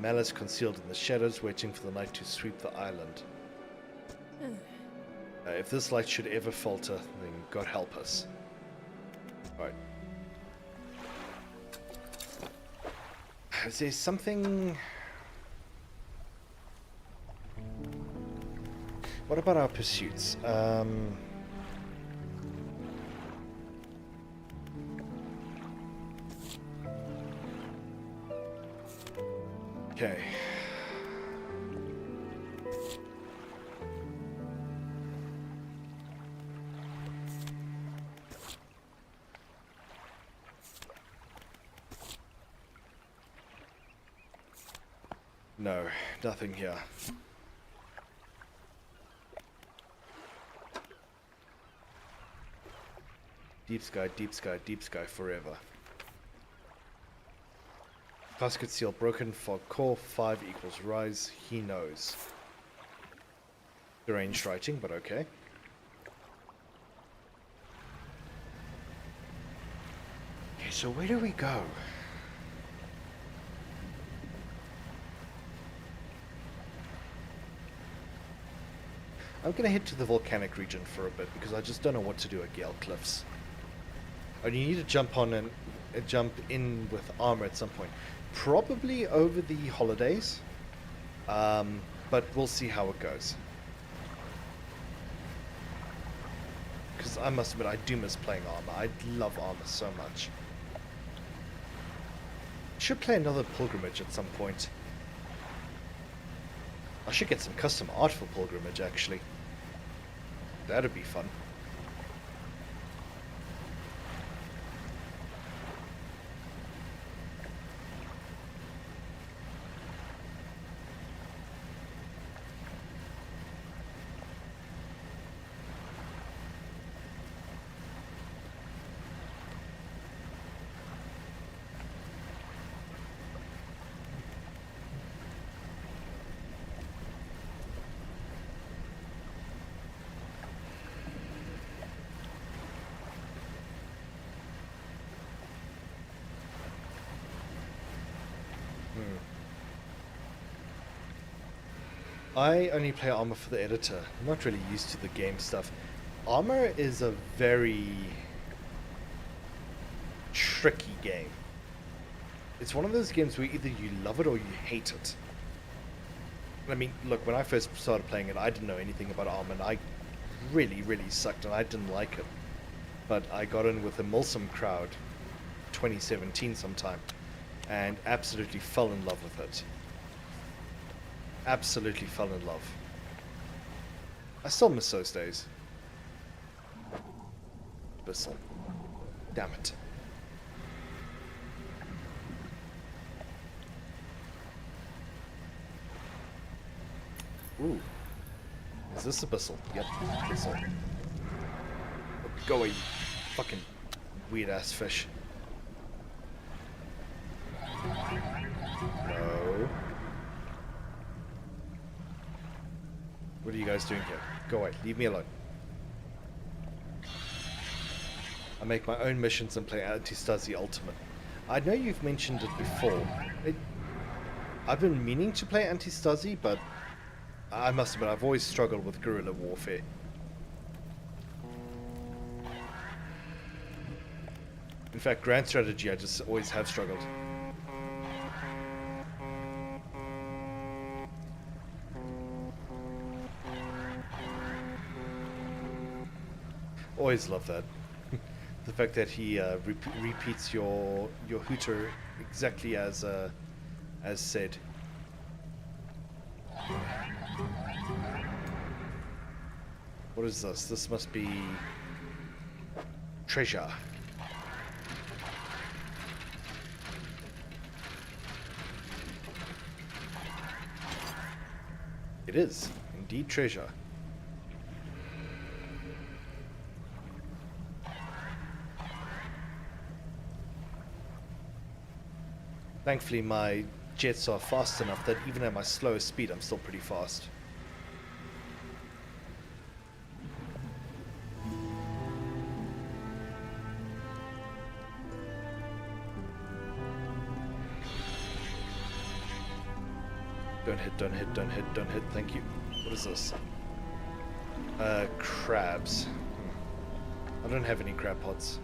Malice concealed in the shadows, waiting for the night to sweep the island. If this light should ever falter, then God help us. Alright. Is there something... What about our pursuits? Okay. No, nothing here. Deep sky, deep sky, deep sky forever. Casket seal broken, fog core, 5 equals rise, he knows. Deranged writing, but okay. Okay, so where do we go? I'm gonna head to the volcanic region for a bit because I just don't know what to do at Gale Cliffs. And you need to jump on and jump in with armor at some point. Probably over the holidays, but we'll see how it goes. Because I must admit, I do miss playing armor. I love armor so much. Should play another pilgrimage at some point. I should get some custom art for pilgrimage, actually. That'd be fun. I only play armor for the editor. I'm not really used to the game stuff. Armor is a very tricky game. It's one of those games where either you love it or you hate it. I mean, look, when I first started playing it, I didn't know anything about armor, and I really, really sucked, and I didn't like it. But I got in with the Milsom crowd 2017 sometime, and absolutely fell in love with it. Absolutely fell in love. I still miss those days. Bissell. Damn it. Ooh. Is this a Bissell? Yep, Bissell. Go away, you fucking weird ass fish. No. What are you guys doing here? Go away. Leave me alone. I make my own missions and play Anti-Stasi Ultimate. I know you've mentioned it before. I've been meaning to play Anti-Stasi, but I must admit, I've always struggled with guerrilla warfare. In fact, Grand Strategy, I just always have struggled. Always love that. The fact that he repeats your hooter exactly as said. What is this? This must be treasure. It is indeed treasure. Thankfully, my jets are fast enough that even at my slowest speed, I'm still pretty fast. Don't hit, don't hit, don't hit, don't hit. Thank you. What is this? Crabs. I don't have any crab pots.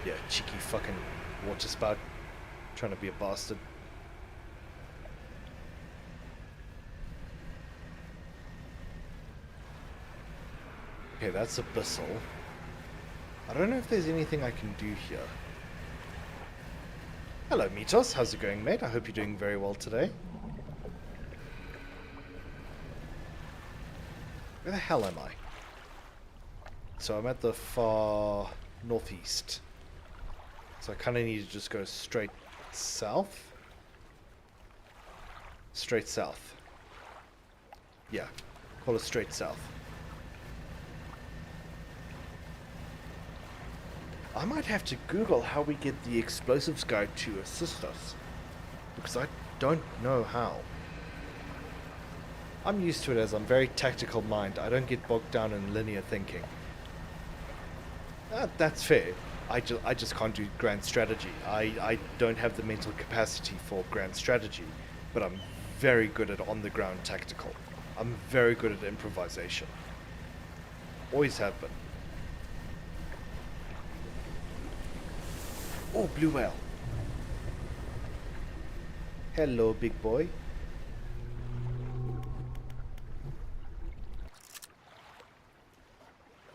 Yeah, cheeky fucking water spout. Trying to be a bastard. Okay, that's a Bissell. I don't know if there's anything I can do here. Hello, Mitos. How's it going, mate? I hope you're doing very well today. Where the hell am I? So I'm at the far northeast. So I kind of need to just go straight south. Straight south. Yeah, call it straight south. I might have to Google how we get the explosives guy to assist us, because I don't know how. I'm used to it as I'm very tactical mind. I don't get bogged down in linear thinking. That's fair. I just can't do grand strategy. I don't have the mental capacity for grand strategy, but I'm very good at on-the-ground tactical. I'm very good at improvisation. Always have been. Oh, blue whale. Hello, big boy.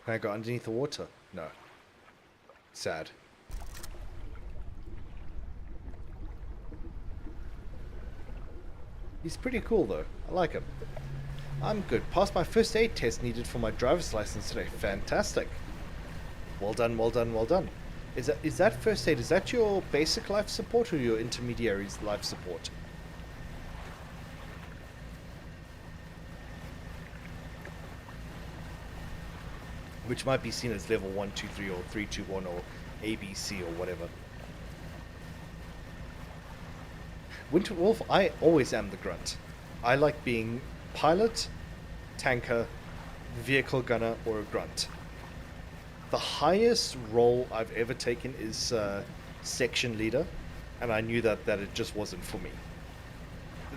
Can I go underneath the water? No. Sad. He's pretty cool though. I like him. I'm good. Passed my first aid test needed for my driver's license today. Fantastic. Well done, well done, well done. Is that first aid? Is that your basic life support or your intermediary's life support? Which might be seen as level 1, 2, 3 or 3, 2, 1 or ABC or whatever. Winter Wolf, I always am the grunt. I like being pilot, tanker, vehicle gunner, or a grunt. The highest role I've ever taken is section leader, and I knew that it just wasn't for me.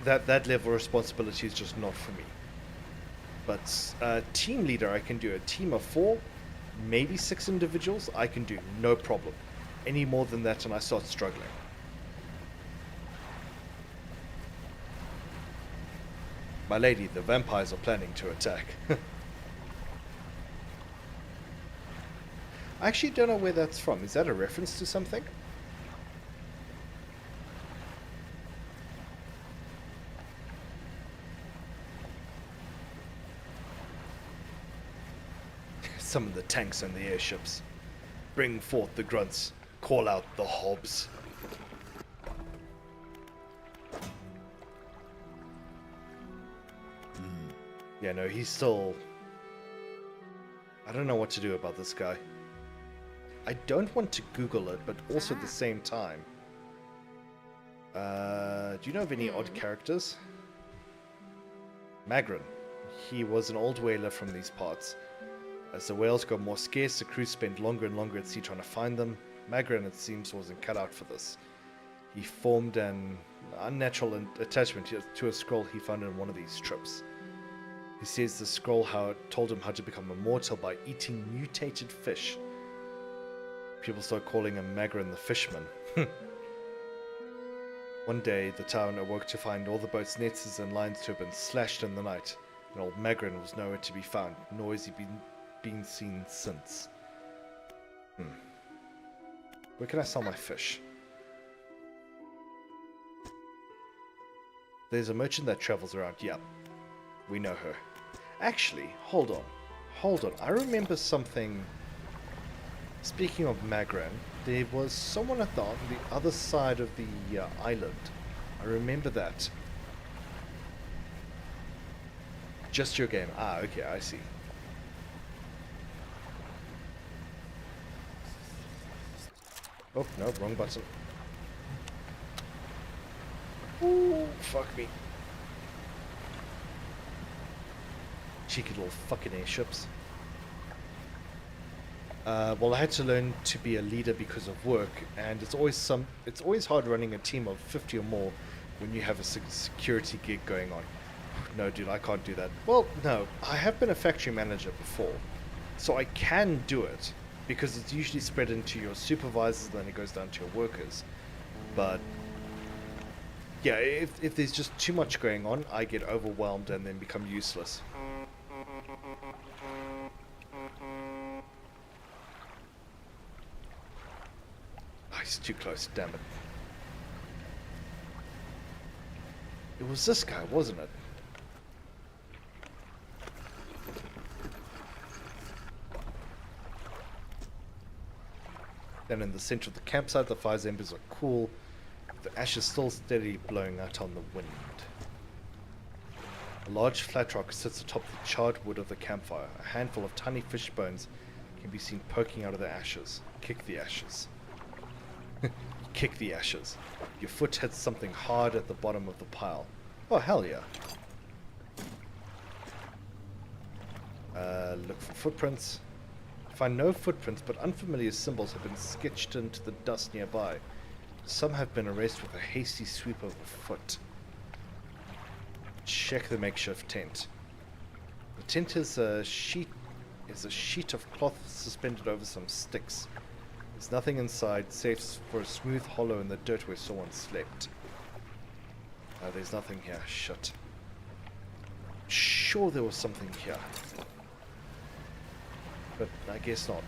That level of responsibility is just not for me. But team leader, I can do a team of 4, maybe 6 individuals. I can do no problem. Any more than that, and I start struggling. My lady, the vampires are planning to attack. I actually don't know where that's from. Is that a reference to something? Summon the tanks and the airships. Bring forth the grunts. Call out the hobs. Yeah, no, he's still... I don't know what to do about this guy. I don't want to Google it, but also at the same time... do you know of any odd characters? Magrin. He was an old whaler from these parts. As the whales got more scarce, the crew spent longer and longer at sea trying to find them. Magrin, it seems, wasn't cut out for this. He formed an unnatural attachment to a scroll he found in one of these trips. He says the scroll told him how to become immortal by eating mutated fish. People start calling him Magrin the Fishman. One day, the town awoke to find all the boat's nets and lines to have been slashed in the night, and old Magrin was nowhere to be found, nor has he been seen since. Where can I sell my fish? There's a merchant that travels around. Yep, we know her. Actually, hold on. I remember something. Speaking of Magran, there was someone on the other side of the island. I remember that. Just your game. Ah, okay, I see. Oh, no, wrong button. Ooh, fuck me. Cheeky little fucking airships. Well, I had to learn to be a leader because of work, and it's always hard running a team of 50 or more when you have a security gig going on. No, dude, I can't do that. Well, no, I have been a factory manager before, so I can do it because it's usually spread into your supervisors, and then it goes down to your workers. But yeah, if there's just too much going on, I get overwhelmed and then become useless. He's too close, damn it. It was this guy, wasn't it? Then in the center of the campsite, the fire's embers are cool, with the ashes still steadily blowing out on the wind. A large flat rock sits atop the charred wood of the campfire. A handful of tiny fish bones can be seen poking out of the ashes. Kick the ashes. Kick the ashes. Your foot hits something hard at the bottom of the pile. Oh, hell yeah. Look for footprints. Find no footprints, but unfamiliar symbols have been sketched into the dust nearby. Some have been erased with a hasty sweep of the foot. Check the makeshift tent. The tent is a sheet of cloth suspended over some sticks. There's nothing inside, safe for a smooth hollow in the dirt where someone slept. There's nothing here. Shit. Sure there was something here. But I guess not.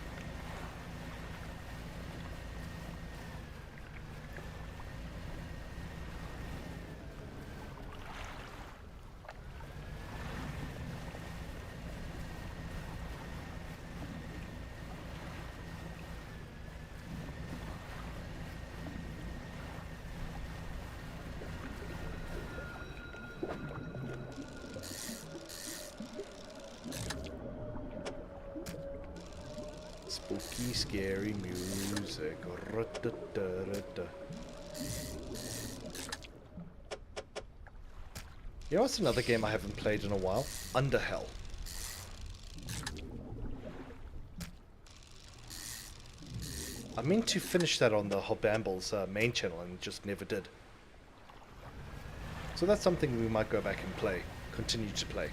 Spooky, scary music. You know what's another game I haven't played in a while? Underhell. I meant to finish that on the Hobambles main channel and just never did. So that's something we might go back and play. Continue to play.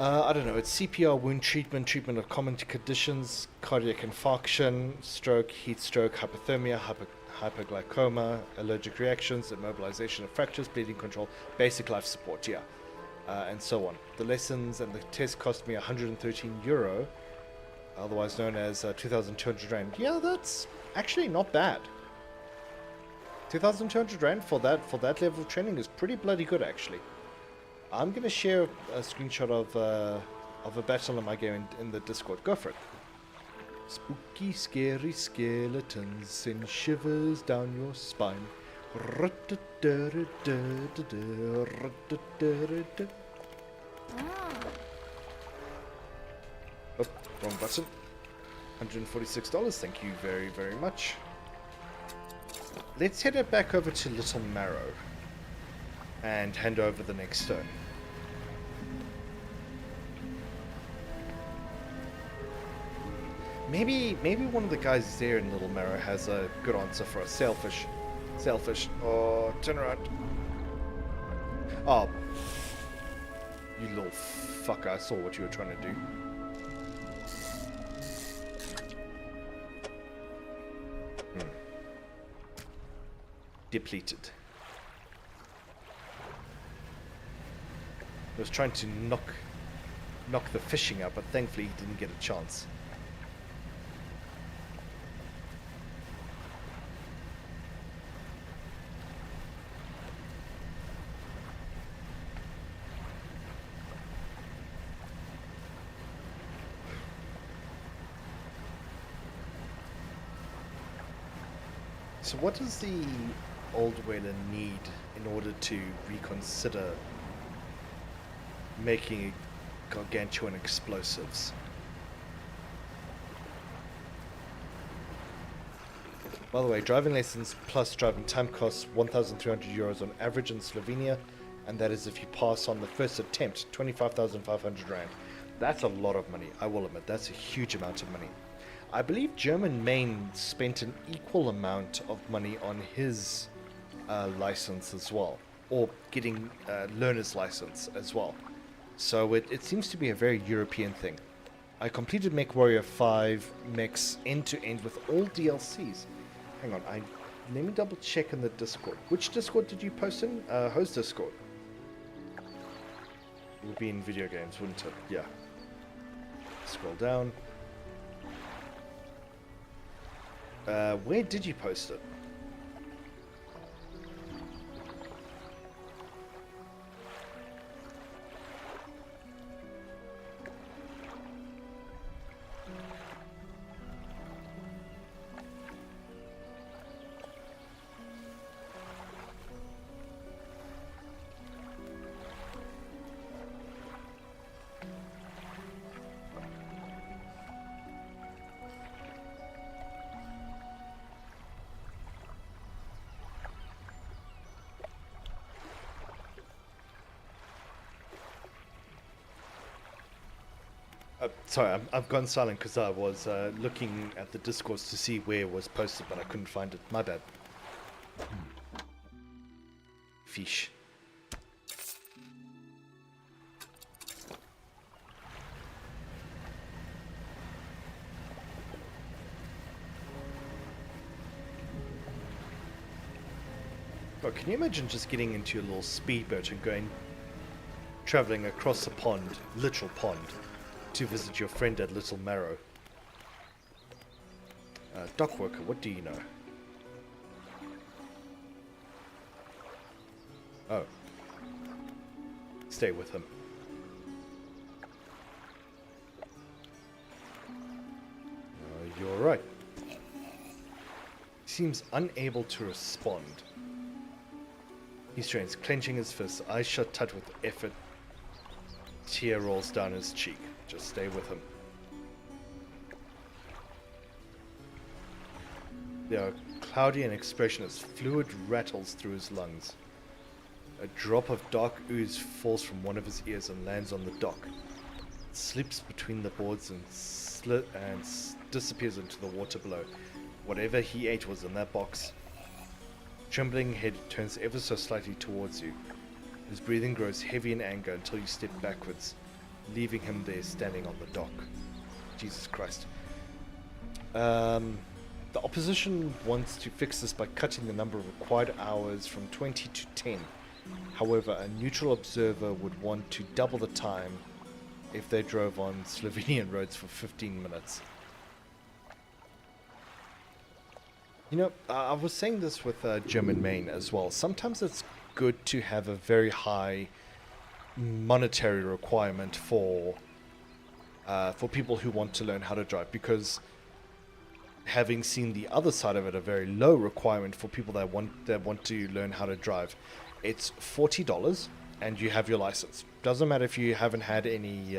I don't know, it's CPR, wound treatment, treatment of common conditions, cardiac infarction, stroke, heat stroke, hypothermia, hyperglycoma, allergic reactions, immobilization of fractures, bleeding control, basic life support, yeah, and so on. The lessons and the test cost me €113, otherwise known as 2,200 Rand. Yeah, that's actually not bad. 2,200 Rand for that level of training is pretty bloody good, actually. I'm going to share a screenshot of a battle in my game in the Discord. Go for it. Spooky, scary skeletons send shivers down your spine. Oh, wrong button. $146. Thank you very, very much. Let's head it back over to Little Marrow and hand over the next stone. Maybe one of the guys there in Little Marrow has a good answer for us. Sailfish. Sailfish. Oh, turn around. Oh. You little fucker. I saw what you were trying to do. Depleted. I was trying to knock the fishing out, but thankfully he didn't get a chance. So what does the old whaler need in order to reconsider making gargantuan explosives? By the way, driving lessons plus driving time costs €1,300 on average in Slovenia, and that is if you pass on the first attempt, 25,500 Rand. That's a lot of money, I will admit. That's a huge amount of money. I believe German Main spent an equal amount of money on his license as well, or getting learner's license as well. So it seems to be a very European thing. I completed MechWarrior 5 mechs end to end with all DLCs. Hang on, let me double check in the Discord. Which Discord did you post in? Host Discord. It would be in video games, wouldn't it? Yeah. Scroll down. Where did you post it? Sorry, I've gone silent because I was looking at the Discourse to see where it was posted, but I couldn't find it. My bad. Fish. Bro, can you imagine just getting into your little speedboat and going, traveling across a pond, literal pond, to visit your friend at Little Marrow? Dock worker, what do you know? Oh. Stay with him. You're right. He seems unable to respond. He strains, clenching his fists, eyes shut tight with effort. Tear rolls down his cheek. Just stay with him. They are cloudy and expressionless. Fluid rattles through his lungs. A drop of dark ooze falls from one of his ears and lands on the dock. It slips between the boards and disappears into the water below. Whatever he ate was in that box. Trembling head turns ever so slightly towards you. His breathing grows heavy in anger until you step backwards, leaving him there standing on the dock. Jesus Christ. The opposition wants to fix this by cutting the number of required hours from 20 to 10. However, a neutral observer would want to double the time if they drove on Slovenian roads for 15 minutes. You know, I was saying this with Jim in Maine as well. Sometimes it's good to have a very high monetary requirement for people who want to learn how to drive, because having seen the other side of it, a very low requirement for people that want to learn how to drive, it's $40 and you have your license. Doesn't matter if you haven't had any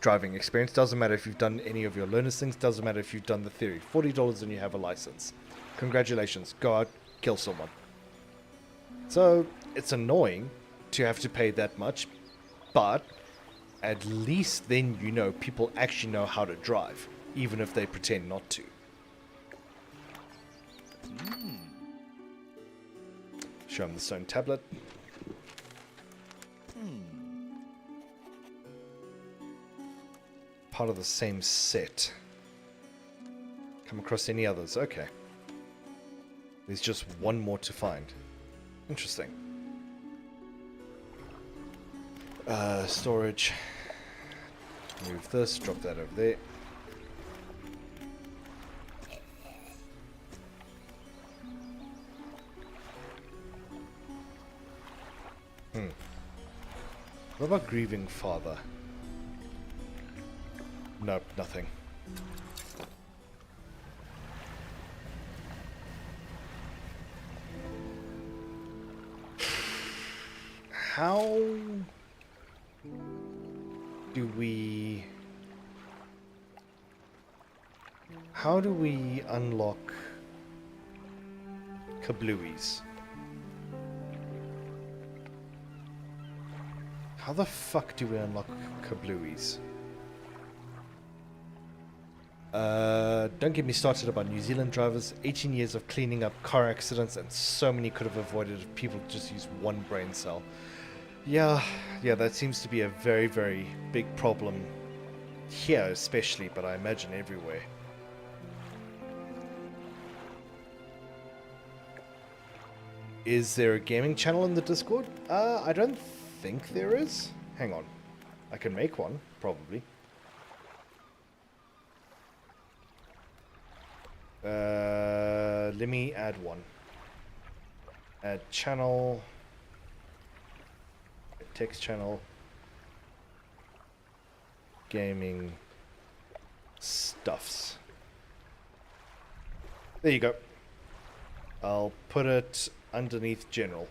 driving experience, doesn't matter if you've done any of your learners things, doesn't matter if you've done the theory. $40 and you have a license. Congratulations, go out, kill someone. So it's annoying to have to pay that much, but at least then you know people actually know how to drive, even if they pretend not to. Show him the stone tablet. Part of the same set. Come across any others? Okay. There's just one more to find. Interesting. Storage. Move this, drop that over there. What about grieving father? Nope, nothing. How do we unlock kablooies? How the fuck do we unlock kablooies? Don't get me started about New Zealand drivers. 18 years of cleaning up car accidents, and so many could have avoided if people just use one brain cell. Yeah, that seems to be a very, very big problem here especially, but I imagine everywhere. Is there a gaming channel in the Discord? I don't think there is. Hang on. I can make one, probably. Let me add one. Add channel. Text channel. Gaming stuffs. There you go. I'll put it underneath general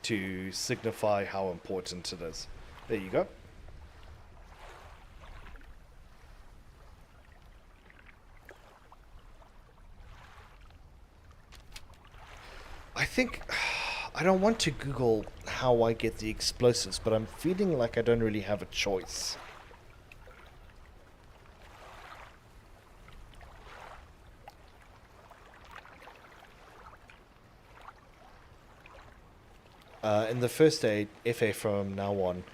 to signify how important it is. There you go. I think I don't want to Google how I get the explosives, but I'm feeling like I don't really have a choice. In the first aid FA from now on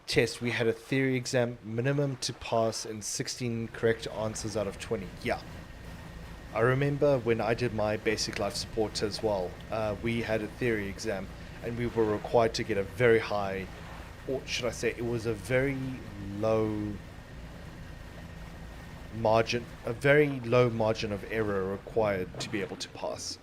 test, we had a theory exam minimum to pass in 16 correct answers out of 20. Yeah. I remember when I did my basic life support as well, we had a theory exam and we were required to get a very high, or should I say, it was a very low margin, a very low margin of error required to be able to pass.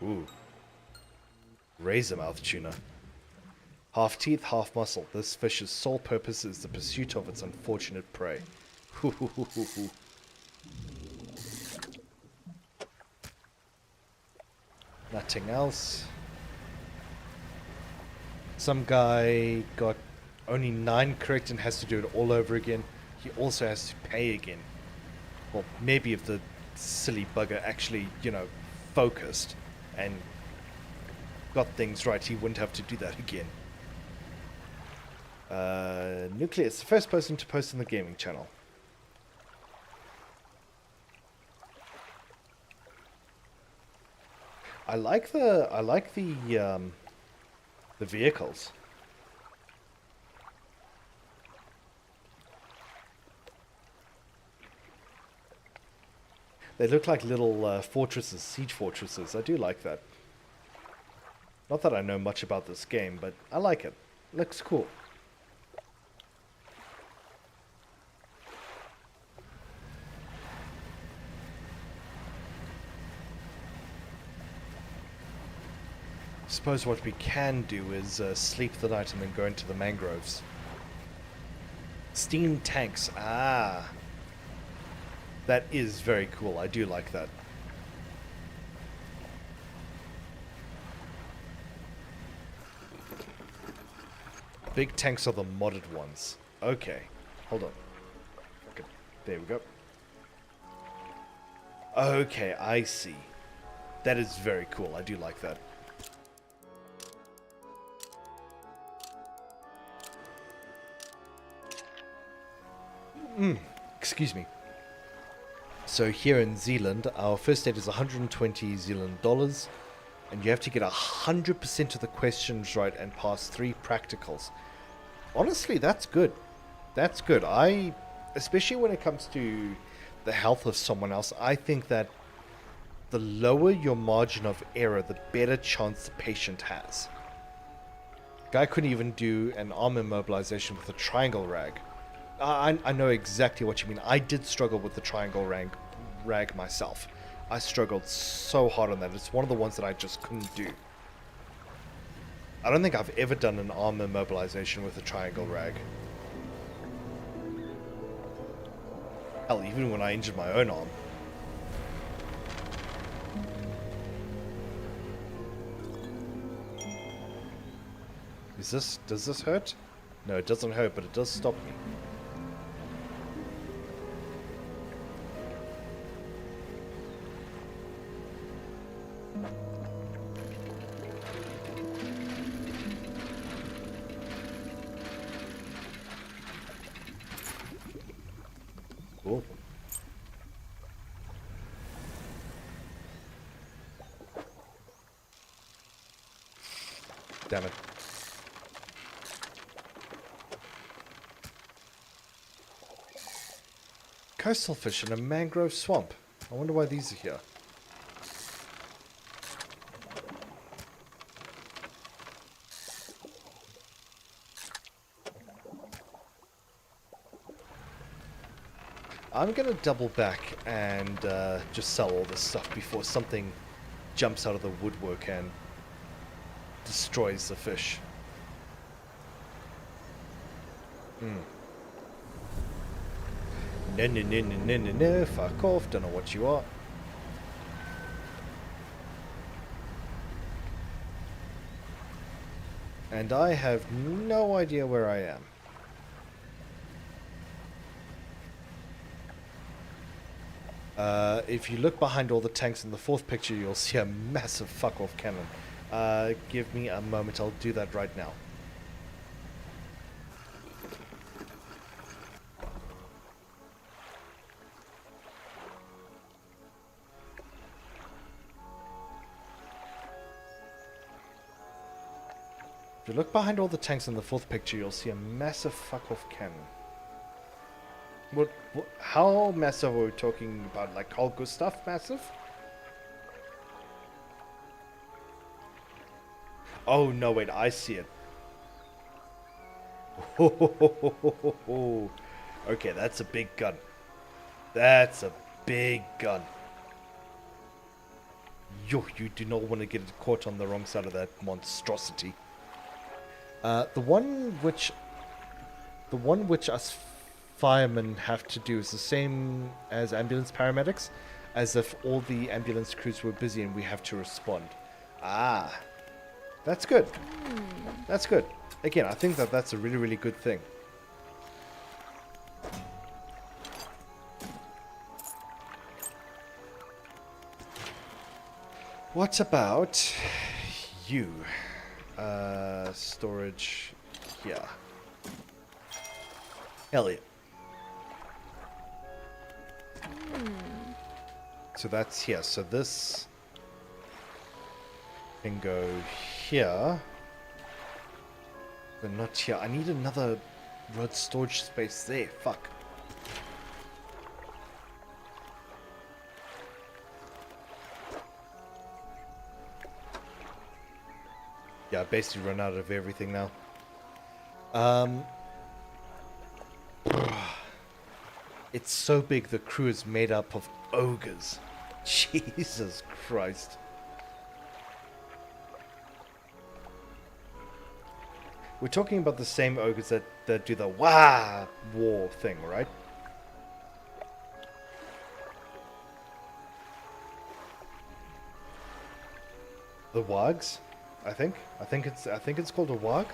Ooh. Razormouth tuna. Half teeth, half muscle. This fish's sole purpose is the pursuit of its unfortunate prey. Nothing else. Some guy got only 9 correct and has to do it all over again. He also has to pay again. Well, maybe if the silly bugger actually, focused and got things right, he wouldn't have to do that again. Nucleus, the first person to post on the gaming channel. I like the vehicles. They look like little fortresses, siege fortresses. I do like that. Not that I know much about this game, but I like it. Looks cool. Suppose what we can do is sleep the night and then go into the mangroves. Steam tanks. Ah. That is very cool. I do like that. Big tanks are the modded ones. Okay. Hold on. Okay. There we go. Okay, I see. That is very cool. I do like that. Excuse me. So here in Zealand, our first aid is 120 Zealand dollars, and you have to get 100% of the questions right and pass 3 practicals. Honestly, that's good. That's good. Especially when it comes to the health of someone else, I think that the lower your margin of error, the better chance the patient has. Guy couldn't even do an arm immobilization with a triangle rag. I know exactly what you mean. I did struggle with the triangle rag myself. I struggled so hard on that. It's one of the ones that I just couldn't do. I don't think I've ever done an arm immobilization with a triangle rag. Hell, even when I injured my own arm. Does this hurt? No, it doesn't hurt, but it does stop me. Cool. Damn it. Coastal fish in a mangrove swamp. I wonder why these are here. I'm gonna double back and just sell all this stuff before something jumps out of the woodwork and destroys the fish. No, fuck off, don't know what you are. And I have no idea where I am. If you look behind all the tanks in the 4th picture, you'll see a massive fuck off cannon. Give me a moment, I'll do that right now. If you look behind all the tanks in the fourth picture, you'll see a massive fuck-off cannon. How massive are we talking about? Like Carl Gustav massive? Oh, no, wait, I see it. Okay, that's a big gun. That's a big gun. Yo, you do not want to get caught on the wrong side of that monstrosity. The one which us firemen have to do is the same as ambulance paramedics, as if all the ambulance crews were busy and we have to respond. Ah, that's good. That's good. Again, I think that's a really, really good thing. What about you? Storage here. Elliot. So that's here. So this can go here. But not here. I need another road storage space there. Fuck. Yeah, I basically run out of everything now. It's so big the crew is made up of ogres. Jesus Christ. We're talking about the same ogres that do the wah war thing, right? The wags, I think it's called a wag.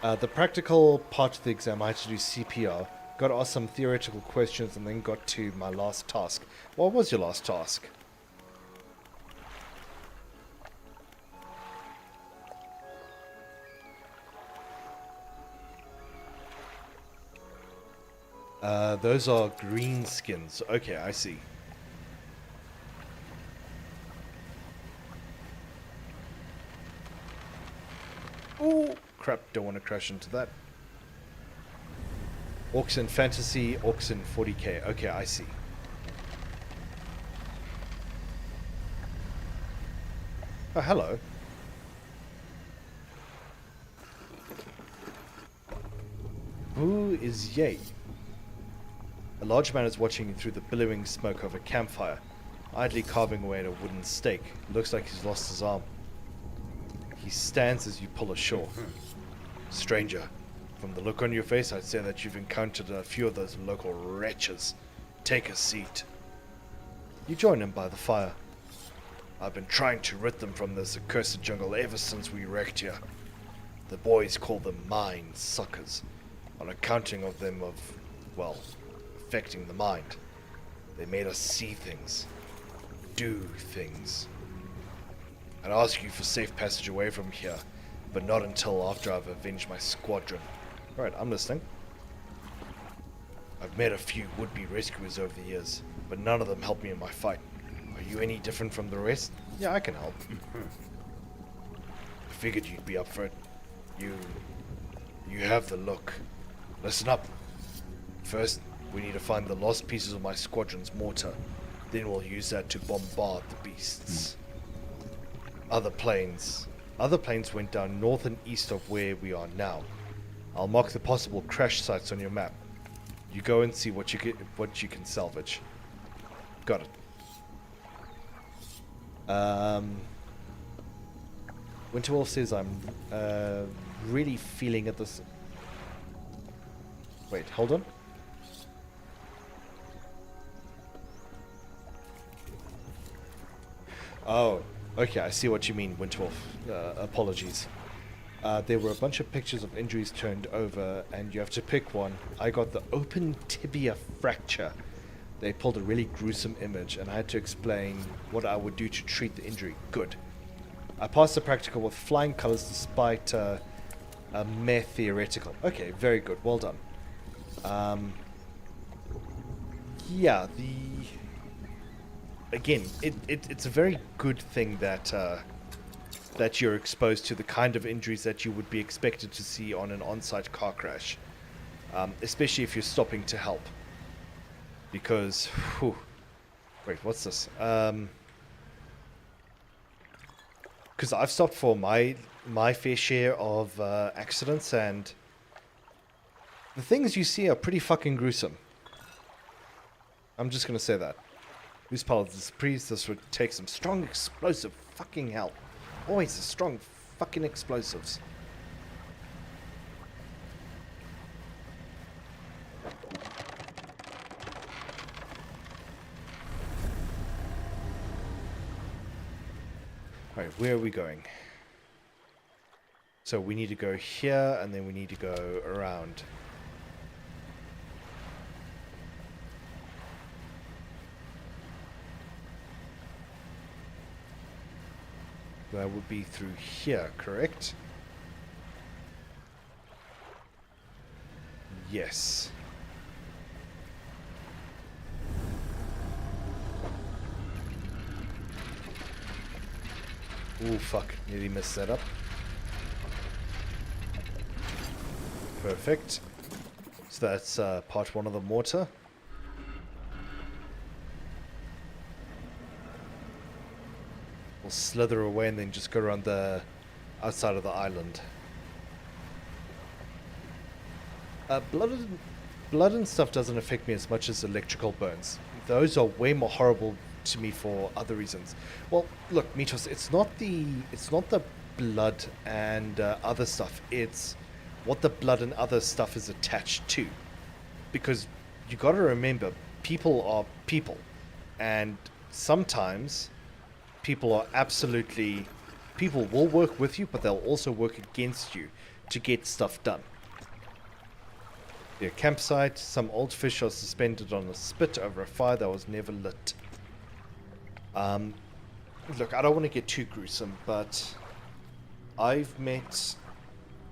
The practical part of the exam, I had to do CPR. Got asked some theoretical questions and then got to my last task. What was your last task? Those are green skins. Okay, I see. Oh, crap. Don't want to crash into that. Orcs in Fantasy, Orcs in 40k. Okay, I see. Oh, hello. Who is Ye? A large man is watching you through the billowing smoke of a campfire, idly carving away at a wooden stake. Looks like he's lost his arm. He stands as you pull ashore. Stranger, from the look on your face, I'd say that you've encountered a few of those local wretches. Take a seat. You join him by the fire. I've been trying to rid them from this accursed jungle ever since we wrecked here. The boys call them mind suckers, on accounting of them well, affecting the mind. They made us see things, do things. I'd ask you for safe passage away from here, but not until after I've avenged my squadron. Right, I'm listening. I've met a few would-be rescuers over the years, but none of them helped me in my fight. Are you any different from the rest? Yeah, I can help. I figured you'd be up for it. You have the look. Listen up. First, we need to find the lost pieces of my squadron's mortar. Then we'll use that to bombard the beasts. Other planes went down north and east of where we are now. I'll mark the possible crash sites on your map. You go and see what you can salvage. Got it. Winterwolf says I'm really feeling at this. Wait, hold on. Oh, okay, I see what you mean, Winterwolf. Apologies. There were a bunch of pictures of injuries turned over, and you have to pick one. I got the open tibia fracture. They pulled a really gruesome image, and I had to explain what I would do to treat the injury. Good. I passed the practical with flying colors despite a mere theoretical. Okay, very good. Well done. Yeah, again, it's a very good thing that that you're exposed to the kind of injuries that you would be expected to see on an on-site car crash, especially if you're stopping to help. Because, wait, what's this? Because I've stopped for my fair share of accidents, and the things you see are pretty fucking gruesome. I'm just gonna say that. Loose pallets, please. This would take some strong explosive fucking help. Always the strong fucking explosives. Alright, where are we going? So we need to go here, and then we need to go around. That would be through here, correct? Yes. Ooh, fuck. Nearly messed that up. Perfect. So that's part one of the mortar. We'll slither away and then just go around the outside of the island. Blood and stuff doesn't affect me as much as electrical burns. Those are way more horrible to me for other reasons. Well, look, Mitos, it's not the blood and other stuff. It's what the blood and other stuff is attached to. Because you got to remember, people are people, and sometimes people will work with you, but they'll also work against you to get stuff done. Yeah, campsite. Some old fish are suspended on a spit over a fire that was never lit. Look, I don't want to get too gruesome, but I've met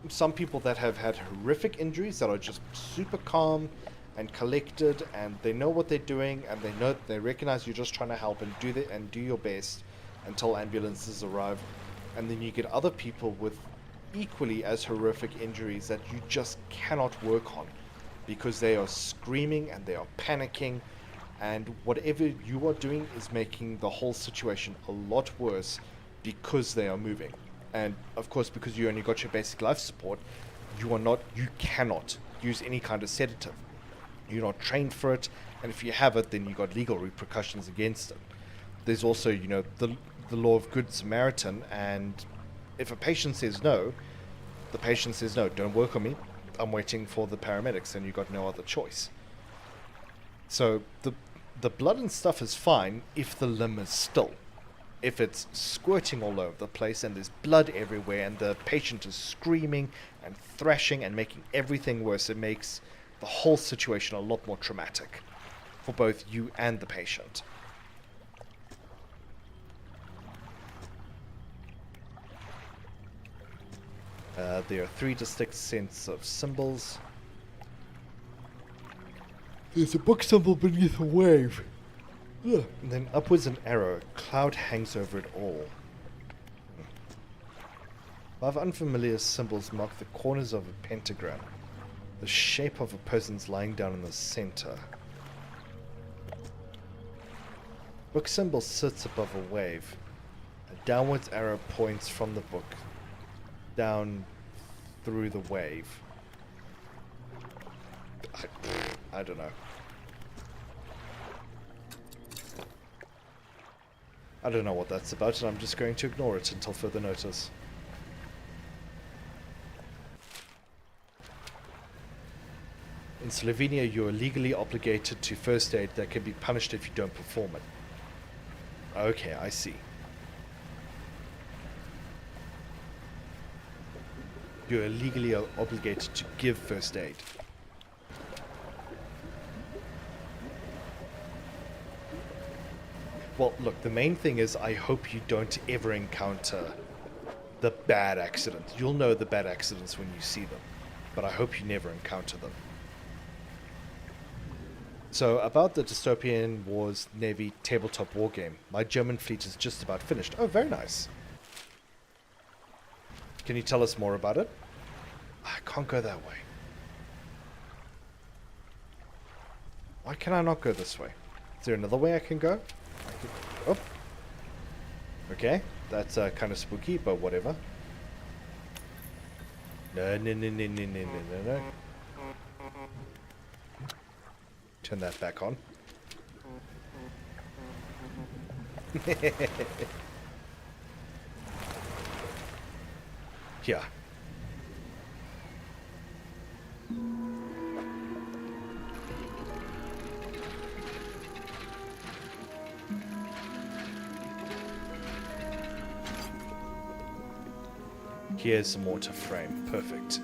some people that have had horrific injuries that are just super calm and collected, and they know what they're doing, and they recognize you're just trying to help and do your best until ambulances arrive. And then you get other people with equally as horrific injuries that you just cannot work on because they are screaming and they are panicking, and whatever you are doing is making the whole situation a lot worse because they are moving. And of course, because you only got your basic life support, you cannot use any kind of sedative. You're not trained for it, and if you have it, then you got legal repercussions against it. There's also, the law of good Samaritan, and if a patient says no, the patient says no, don't work on me, I'm waiting for the paramedics, and you got no other choice. So the blood and stuff is fine if the limb is still. If it's squirting all over the place and there's blood everywhere and the patient is screaming and thrashing and making everything worse, it makes the whole situation a lot more traumatic for both you and the patient. There are 3 distinct sets of symbols. There's a book symbol beneath a wave. Ugh. And then upwards an arrow. A cloud hangs over it all. 5 unfamiliar symbols mark the corners of a pentagram. The shape of a person's lying down in the center. Book symbol sits above a wave. A downwards arrow points from the book down through the wave. I don't know. I don't know what that's about, and I'm just going to ignore it until further notice. In Slovenia, you are legally obligated to first aid that can be punished if you don't perform it. Okay, I see. You are legally obligated to give first aid. Well, look, the main thing is I hope you don't ever encounter the bad accidents. You'll know the bad accidents when you see them, but I hope you never encounter them. So, about the Dystopian Wars Navy tabletop wargame. My German fleet is just about finished. Oh, very nice. Can you tell us more about it? I can't go that way. Why can I not go this way? Is there another way I can go? Oh. Okay, that's kind of spooky, but whatever. No. Turn that back on. Yeah. Here's the mortar frame. Perfect.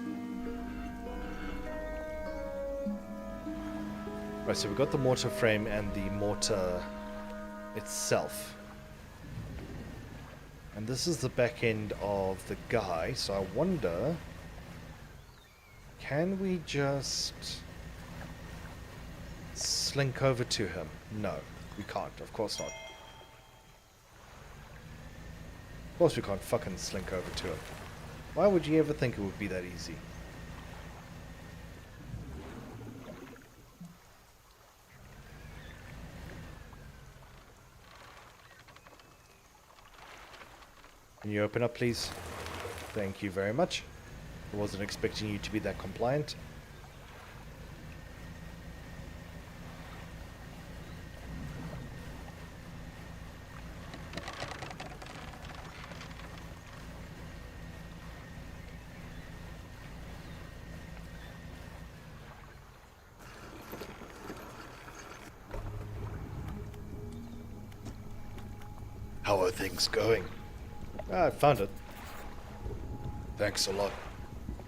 Right, so we've got the mortar frame and the mortar itself. And this is the back end of the guy, so I wonder... Can we just... slink over to him? No, we can't. Of course not. Of course we can't fucking slink over to him. Why would you ever think it would be that easy? Can you open up, please? Thank you very much. I wasn't expecting you to be that compliant. How are things going? I found it. Thanks a lot.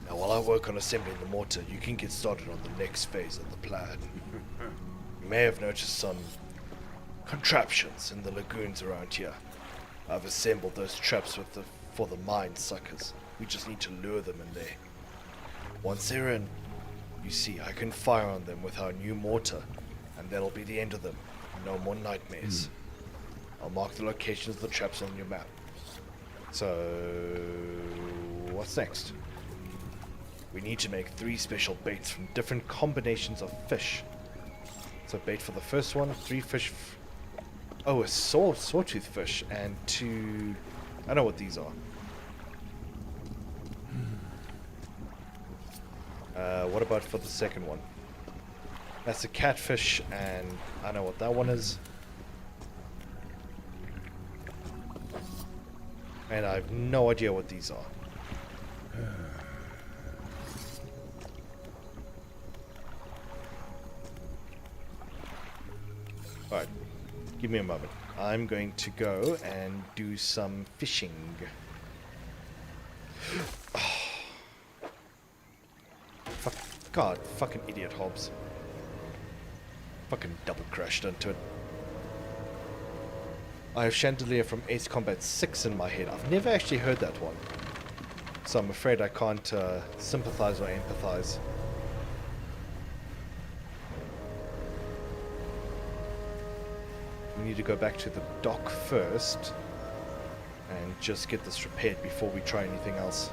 Now while I work on assembling the mortar, you can get started on the next phase of the plan. You may have noticed some contraptions in the lagoons around here. I've assembled those traps for the mine suckers. We just need to lure them in there. Once they're in, you see, I can fire on them with our new mortar, and that'll be the end of them. No more nightmares. I'll mark the locations of the traps on your map. So, what's next? We need to make 3 special baits from different combinations of fish. So bait for the first one, 3 fish. A sawtooth fish, and 2... I know what these are. What about for the second one? That's a catfish, and I know what that one is. And I have no idea what these are. Alright, give me a moment. I'm going to go and do some fishing. Fuck, God, fucking idiot Hobbs. Fucking double crashed into it. I have Chandelier from Ace Combat 6 in my head. I've never actually heard that one. So I'm afraid I can't sympathize or empathize. We need to go back to the dock first and just get this repaired before we try anything else.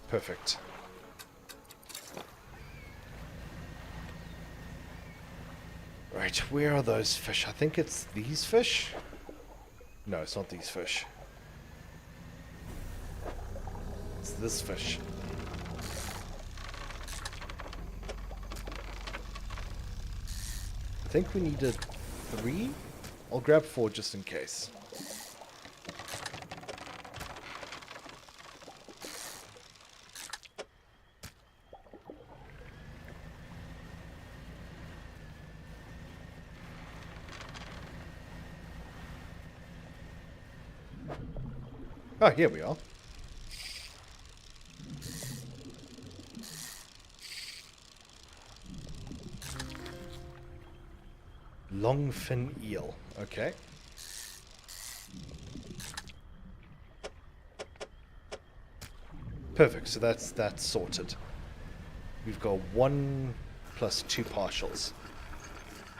Perfect. Right, where are those fish? I think it's these fish? No, it's not these fish. It's this fish. I think we needed 3? I'll grab 4 just in case. Oh, here we are. Longfin eel. Okay. Perfect. So that's sorted. We've got 1 plus 2 partials.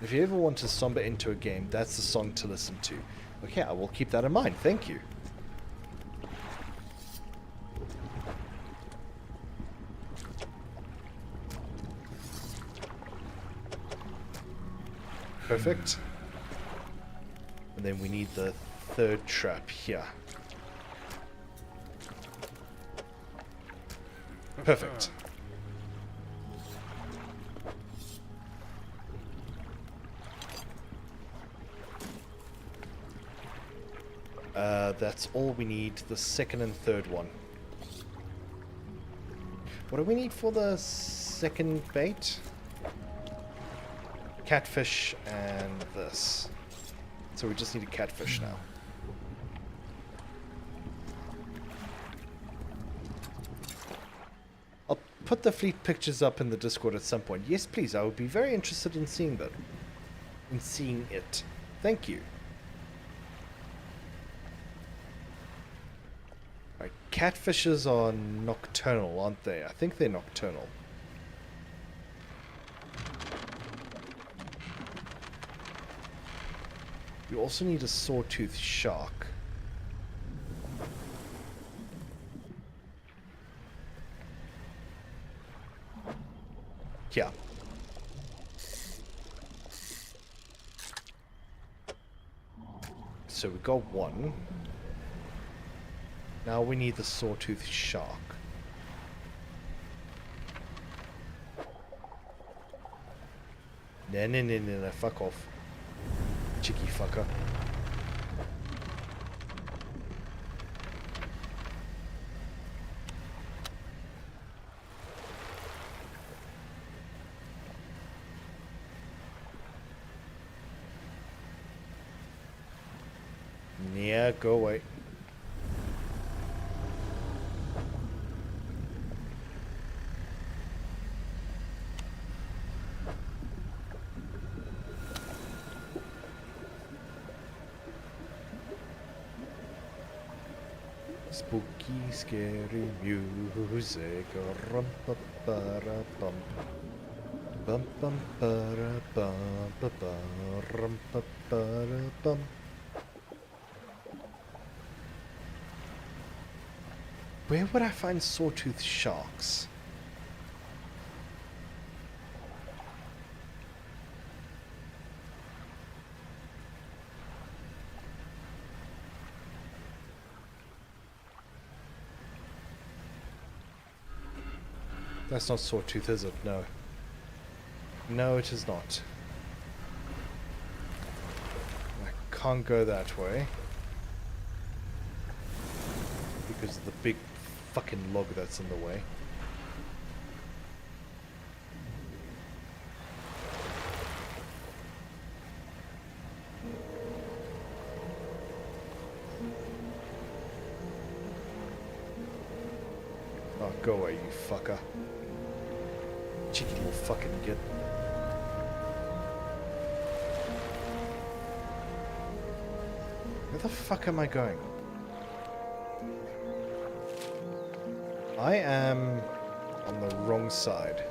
If you ever want to somber into a game, that's the song to listen to. Okay, I will keep that in mind. Thank you. Perfect. And then we need the third trap here. Perfect. That's all we need. The second and third one. What do we need for the second bait? Catfish and this. So we just need a catfish now. I'll put the fleet pictures up in the Discord at some point. Yes, please. I would be very interested in seeing that. In seeing it. Thank you. Right, catfishes are nocturnal, aren't they? I think they're nocturnal. You also need a sawtooth shark. Yeah. So we got one. Now we need the sawtooth shark. No, fuck off. Cheeky fucker. Yeah, go away. Spooky, scary music. Rum pa para bum. Bum bum para bum ba ba. Rum pa para bum. Where would I find sawtooth sharks? That's not sawtooth, is it? No. No, it is not. I can't go that way. Because of the big fucking log that's in the way. Oh, go away, you fucker. Cheeky little fucking git. Where the fuck am I going? I am on the wrong side.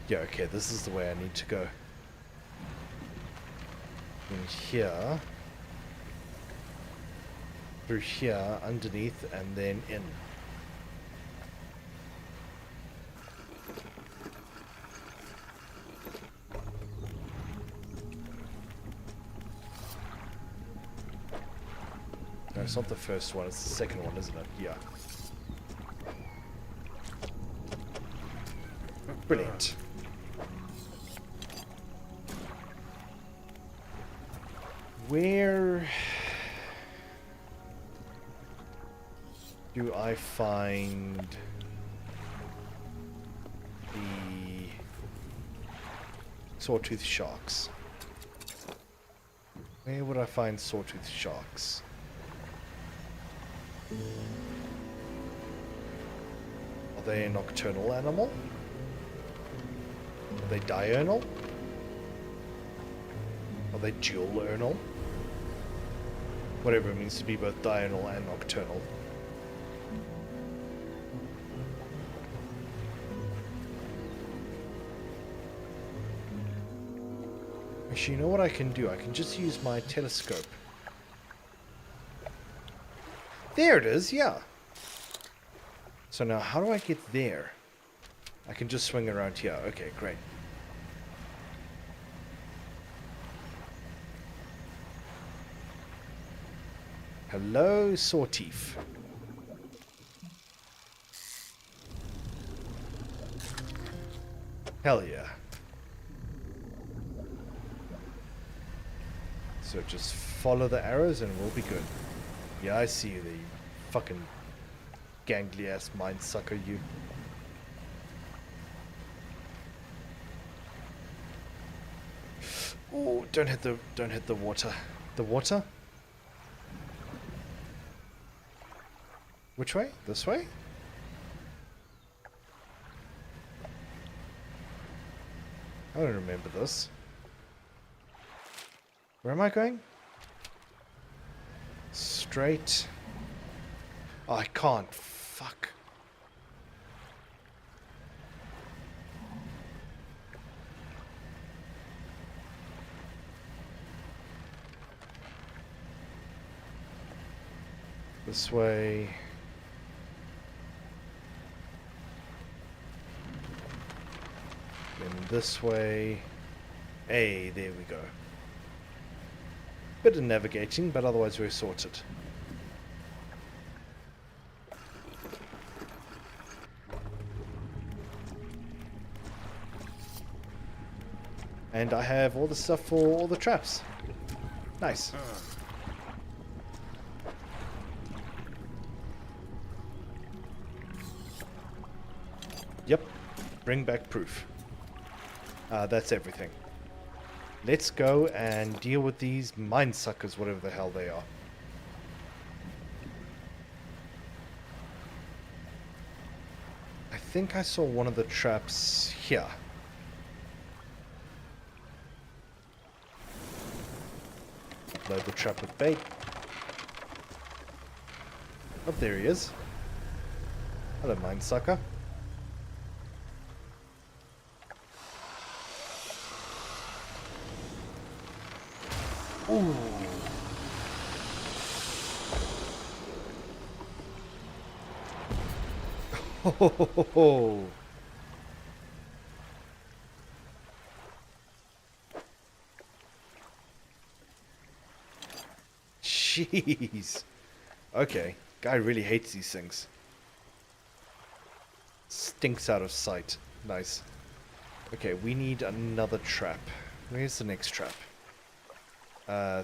Yeah, okay, this is the way I need to go. In here. Through here, underneath, and then in. No, it's not the first one, it's the second one, isn't it? Yeah. Brilliant. Where do I find the sawtooth sharks? Where would I find sawtooth sharks? Are they a nocturnal animal? Are they diurnal? Are they dual-urnal? Whatever it means to be both diurnal and nocturnal. Actually, you know what I can do? I can just use my telescope. There it is, yeah. So now, how do I get there? I can just swing around here. Okay, great. Hello, Sawteeth. Hell yeah. So just follow the arrows and we'll be good. Yeah, I see you, the fucking gangly ass mind sucker, you. Oh, don't hit the water. The water? Which way? This way? I don't remember this. Where am I going? Straight. Oh, I can't. Fuck. This way. Then this way. Hey, there we go. Bit of navigating, but otherwise we're sorted. And I have all the stuff for all the traps. Nice. Yep. Bring back proof. That's everything. Let's go and deal with these mind suckers, whatever the hell they are. I think I saw one of the traps here. Load the trap with bait. Oh, there he is. Hello, mind sucker. Ooh. Ho, ho, ho, ho, ho. Jeez. Okay. Guy really hates these things. Stinks out of sight. Nice. Okay, we need another trap. Where's the next trap?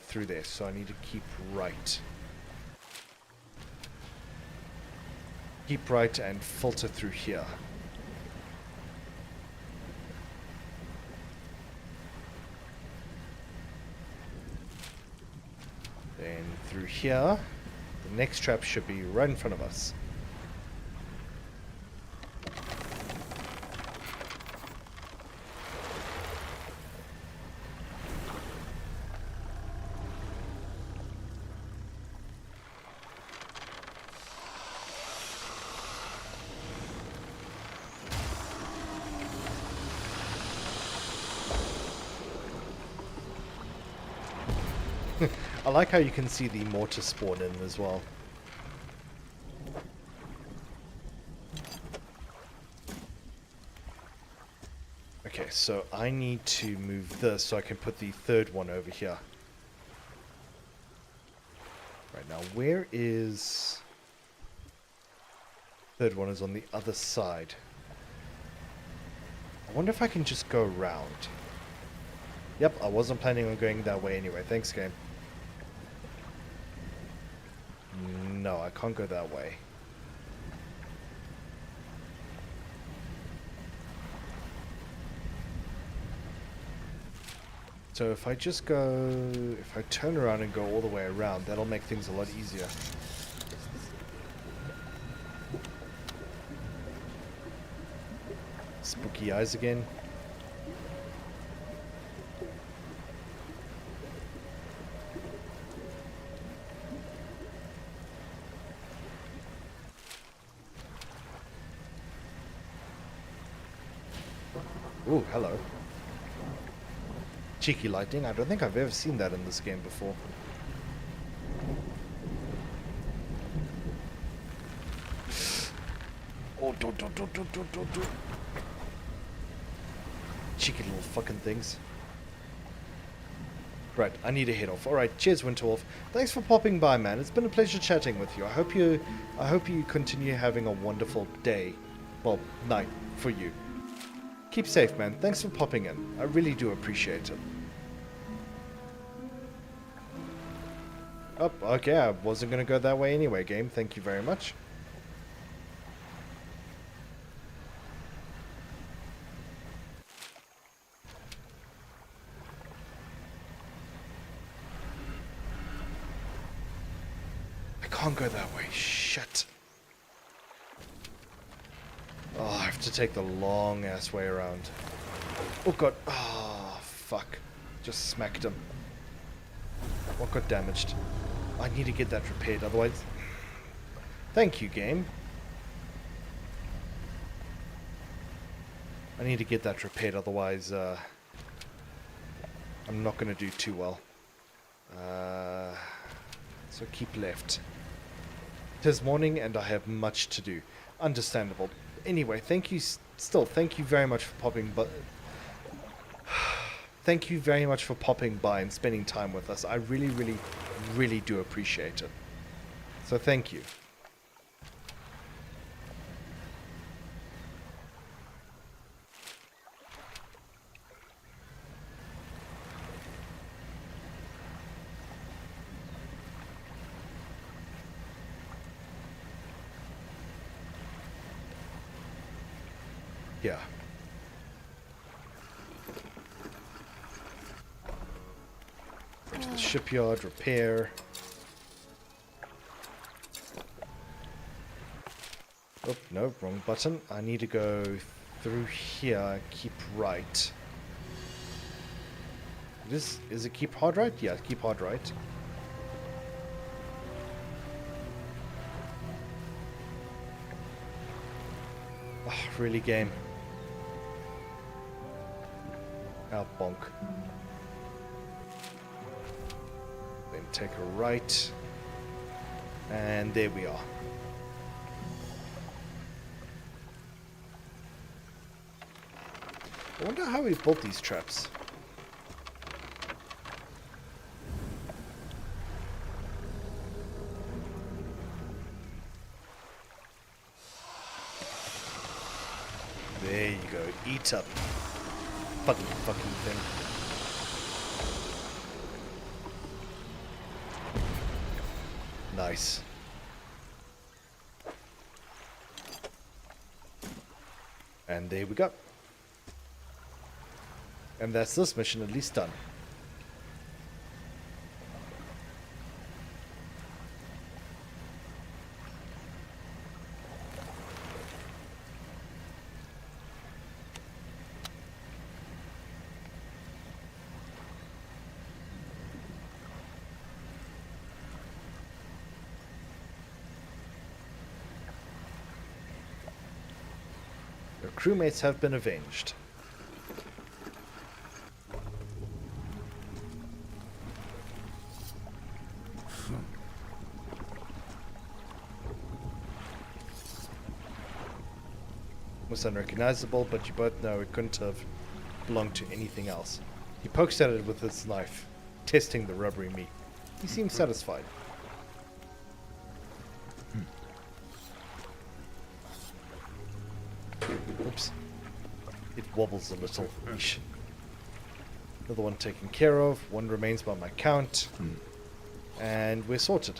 Through there, so I need to keep right. Keep right and filter through here. Then through here. The next trap should be right in front of us. I like how you can see the mortar spawn in as well. Okay, so I need to move this so I can put the third one over here. Right, now where is... Third one is on the other side. I wonder if I can just go around. Yep, I wasn't planning on going that way anyway. Thanks, game. No, I can't go that way. So if I just go... If I turn around and go all the way around, that'll make things a lot easier. Spooky eyes again. Ooh, hello. Cheeky lightning. I don't think I've ever seen that in this game before. Oh, do. Cheeky little fucking things. Right, I need to head off. Alright, cheers, Winterwolf. Thanks for popping by, man. It's been a pleasure chatting with you. I hope you continue having a wonderful day. Well, night for you. Keep safe, man. Thanks for popping in. I really do appreciate it. Oh, okay, I wasn't going to go that way anyway, game. Thank you very much. I can't go that way. Shit. Oh, I have to take the long-ass way around. Oh, God. Oh, fuck. Just smacked him. What got damaged? I need to get that repaired, otherwise... Thank you, game. I need to get that repaired, otherwise, I'm not going to do too well. So keep left. 'Tis morning and I have much to do. Understandable. Anyway, thank you thank you very much for popping by. Thank you very much for popping by and spending time with us. I really, really, really do appreciate it. So thank you. Yeah. Go to the shipyard, repair. Oh, no, wrong button. I need to go through here, keep right. Is it keep hard right? Yeah, keep hard right. Oh, really, game? Oh, bonk. Then take a right. And there we are. I wonder how we built these traps. There you go. Eat up. Fucking thing. Nice. And there we go. And that's this mission at least done. Your crewmates have been avenged. Was unrecognizable, but you both know it couldn't have belonged to anything else. He pokes at it with his knife, testing the rubbery meat. He seems satisfied. Oops. It wobbles a little. Eesh. Another one taken care of. One remains by my count. And we're sorted.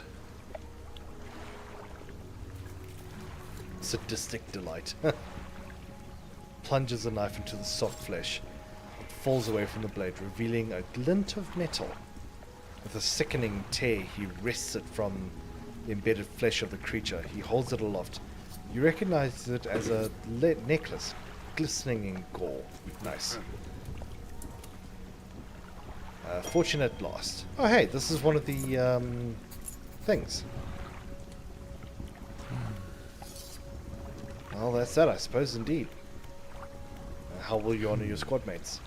Sadistic delight. Plunges a knife into the soft flesh. It falls away from the blade, revealing a glint of metal. With a sickening tear, he wrests it from the embedded flesh of the creature. He holds it aloft. You recognize it as a necklace, glistening in gore. Nice. Fortune at last. Oh hey, this is one of the things. Well, that's that, I suppose, indeed. How will you honor your squad mates?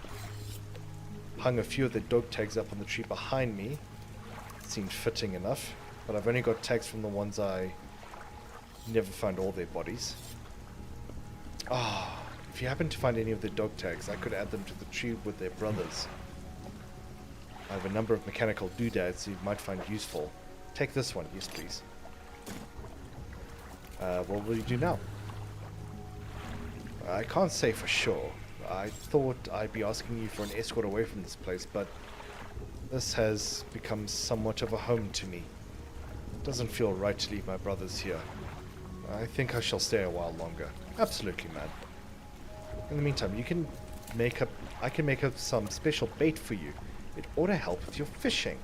Hung a few of their dog tags up on the tree behind me. Seemed fitting enough, but I've only got tags from the ones I never found all their bodies. Ah, if you happen to find any of their dog tags, I could add them to the tree with their brothers. I have a number of mechanical doodads you might find useful. Take this one, yes please. What will you do now? I can't say for sure. I thought I'd be asking you for an escort away from this place, but this has become somewhat of a home to me. It doesn't feel right to leave my brothers here. I think I shall stay a while longer. Absolutely, man. In the meantime, I can make up some special bait for you. It ought to help with your fishing.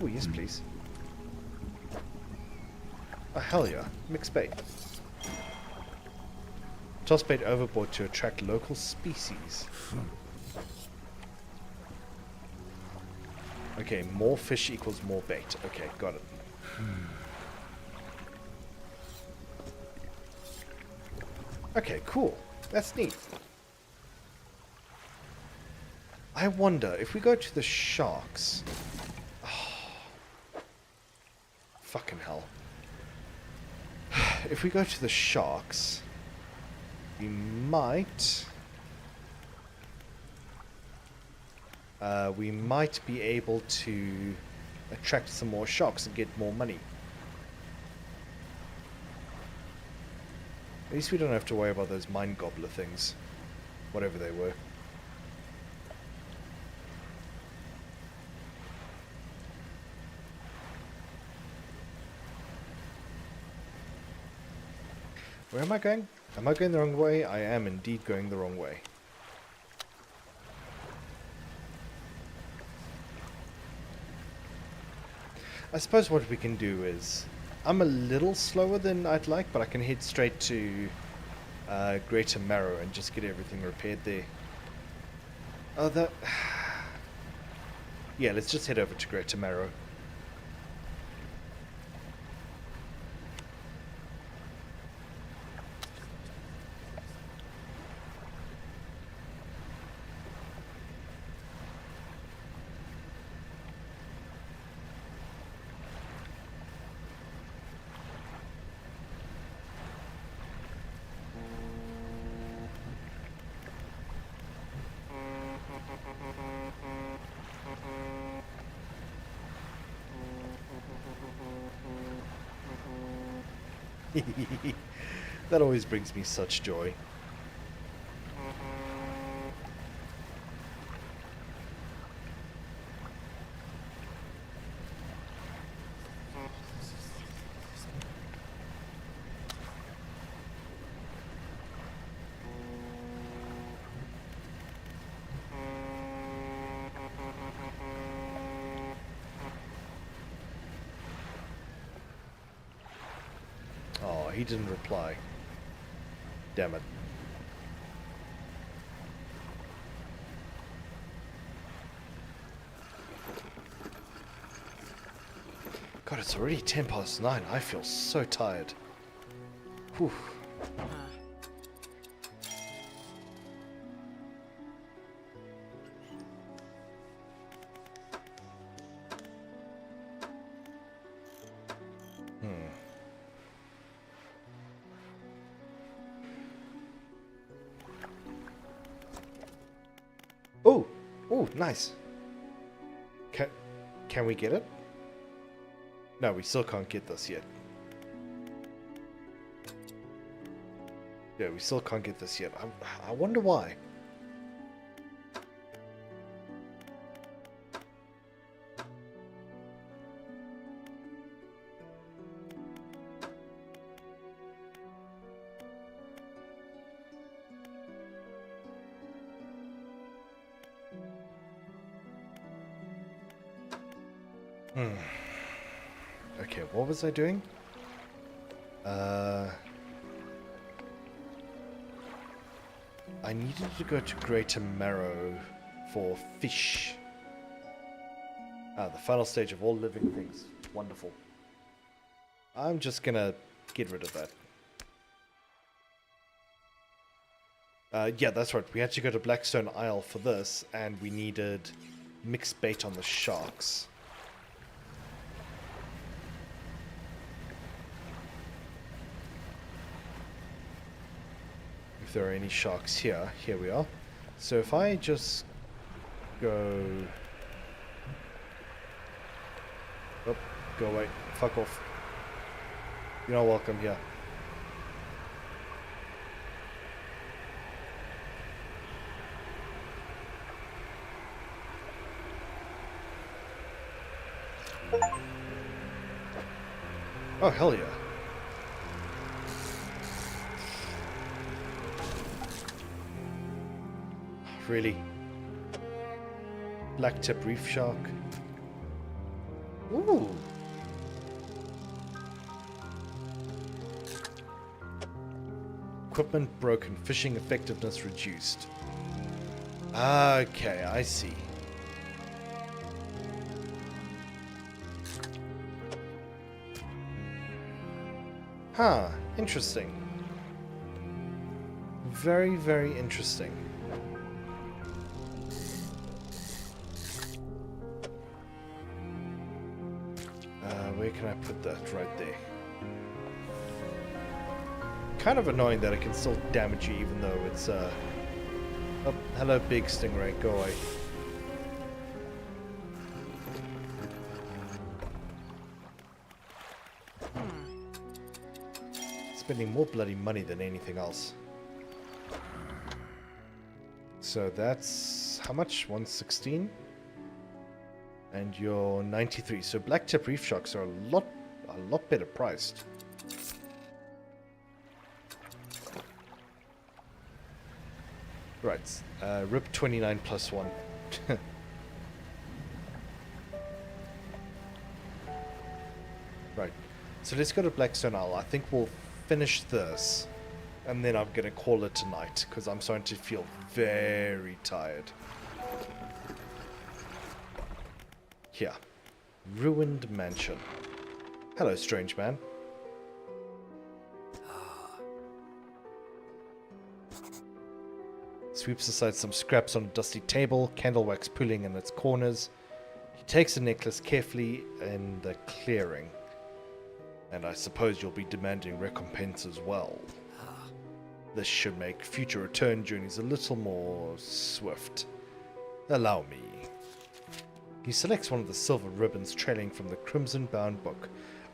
Oh, yes, please. Oh, hell yeah. Mixed bait. Toss bait overboard to attract local species. Okay, more fish equals more bait. Okay, got it. Okay, cool. That's neat. I wonder, if we go to the sharks... Oh, fucking hell. If we go to the sharks, we might be able to attract some more sharks and get more money. At least we don't have to worry about those mine gobbler things, whatever they were. Where am I going? Am I going the wrong way? I am indeed going the wrong way. I suppose what we can do is... I'm a little slower than I'd like, but I can head straight to Greater Marrow and just get everything repaired there. Oh, that... Yeah, let's just head over to Greater Marrow. That always brings me such joy. Oh, he didn't reply. Damn it. God, it's already 10 past 9. I feel so tired. Whew. Oh, oh, nice. Can we get it? No, we still can't get this yet. Yeah, we still can't get this yet. I wonder why. Okay, what was I doing? I needed to go to Greater Marrow for fish. Ah, the final stage of all living things. Wonderful. I'm just gonna get rid of that. Yeah, that's right. We had to go to Blackstone Isle for this, and we needed mixed bait on the sharks. If there are any sharks here, here we are. So if I just go... Oh, go away. Fuck off. You're not welcome here. Oh, hell yeah. Really? Black tip reef shark. Ooh. Equipment broken. Fishing effectiveness reduced. Okay, I see. Huh, interesting. Very, very interesting. Where can I put that? Right there. Kind of annoying that it can still damage you even though it's Oh, hello big stingray, go away. Spending more bloody money than anything else. So that's how much? 116? And you're 93. So black tip reef sharks are a lot better priced. Right. RIP 29 plus 1. Right. So let's go to Blackstone Isle. I think we'll finish this. And then I'm going to call it tonight. Because I'm starting to feel very tired. Here. Ruined mansion. Hello, strange man. Sweeps aside some scraps on a dusty table, candle wax pooling in its corners. He takes the necklace carefully in the clearing. And I suppose you'll be demanding recompense as well. This should make future return journeys a little more swift. Allow me. He selects one of the silver ribbons trailing from the crimson-bound book,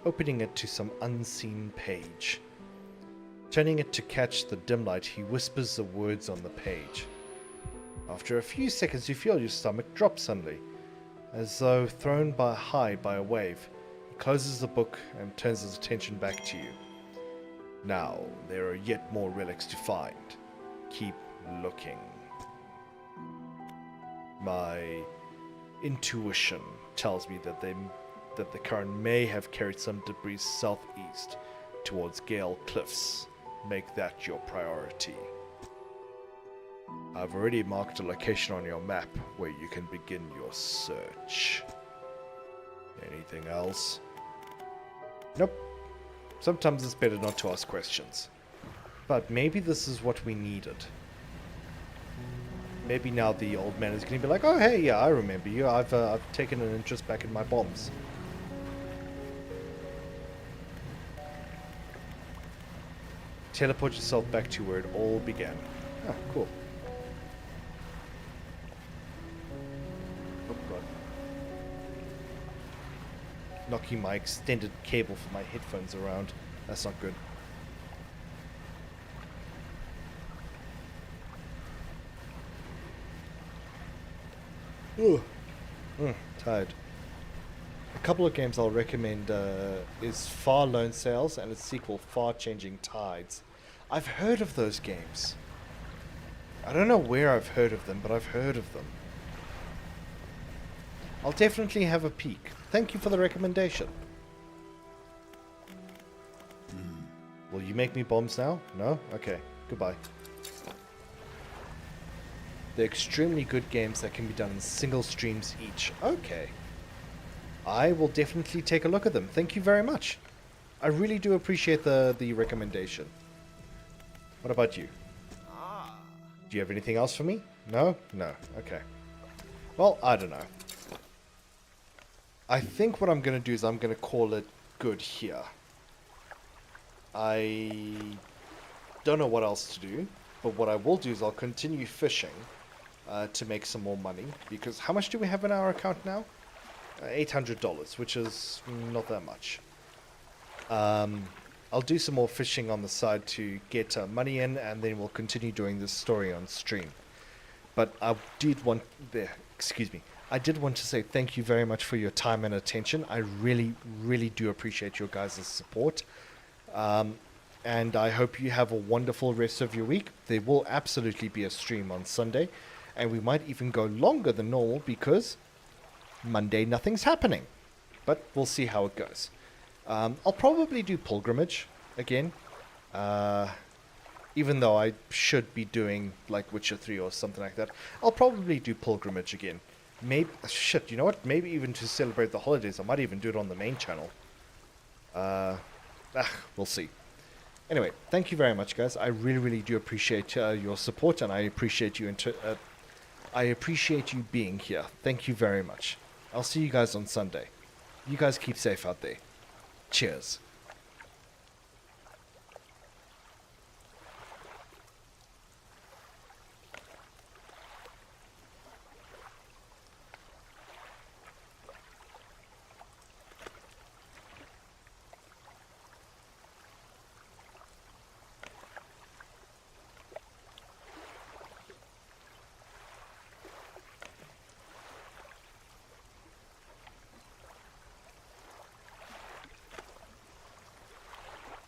opening it to some unseen page. Turning it to catch the dim light, he whispers the words on the page. After a few seconds, you feel your stomach drop suddenly, as though thrown high by a wave. He closes the book and turns his attention back to you. Now, there are yet more relics to find. Keep looking. My intuition tells me that the current may have carried some debris southeast towards Gale Cliffs. Make that your priority. I've already marked a location on your map where you can begin your search. Anything else? Nope. Sometimes it's better not to ask questions. But maybe this is what we needed. Maybe now the old man is going to be like, oh hey, yeah, I remember you. I've taken an interest back in my bombs. Teleport yourself back to where it all began. Ah, cool. Oh god. Knocking my extended cable for my headphones around. That's not good. Ugh. Tired. A couple of games I'll recommend is Far Lone Sails and its sequel Far Changing Tides. I've heard of those games. I don't know where I've heard of them, but I've heard of them. I'll definitely have a peek. Thank you for the recommendation. Will you make me bombs now? No? Okay. Goodbye. They're extremely good games that can be done in single streams each. Okay. I will definitely take a look at them. Thank you very much. I really do appreciate the recommendation. What about you? Do you have anything else for me? No? No. Okay. Well, I don't know. I think what I'm going to do is I'm going to call it good here. I don't know what else to do, but what I will do is I'll continue fishing to make some more money, because how much do we have in our account now? $800, which is not that much. I'll do some more fishing on the side to get money in, and then we'll continue doing this story on stream. But I did want I did want to say thank you very much for your time and attention. I really, really do appreciate your guys' support. And I hope you have a wonderful rest of your week. There will absolutely be a stream on Sunday, and we might even go longer than normal because Monday nothing's happening. But we'll see how it goes. I'll probably do Pilgrimage again, even though I should be doing like Witcher 3 or something like that. I'll probably do Pilgrimage again. Maybe, shit, you know what? Maybe even to celebrate the holidays. I might even do it on the main channel. We'll see. Anyway, thank you very much, guys. I really, really do appreciate your support, and I appreciate you. I appreciate you being here. Thank you very much. I'll see you guys on Sunday. You guys keep safe out there. Cheers.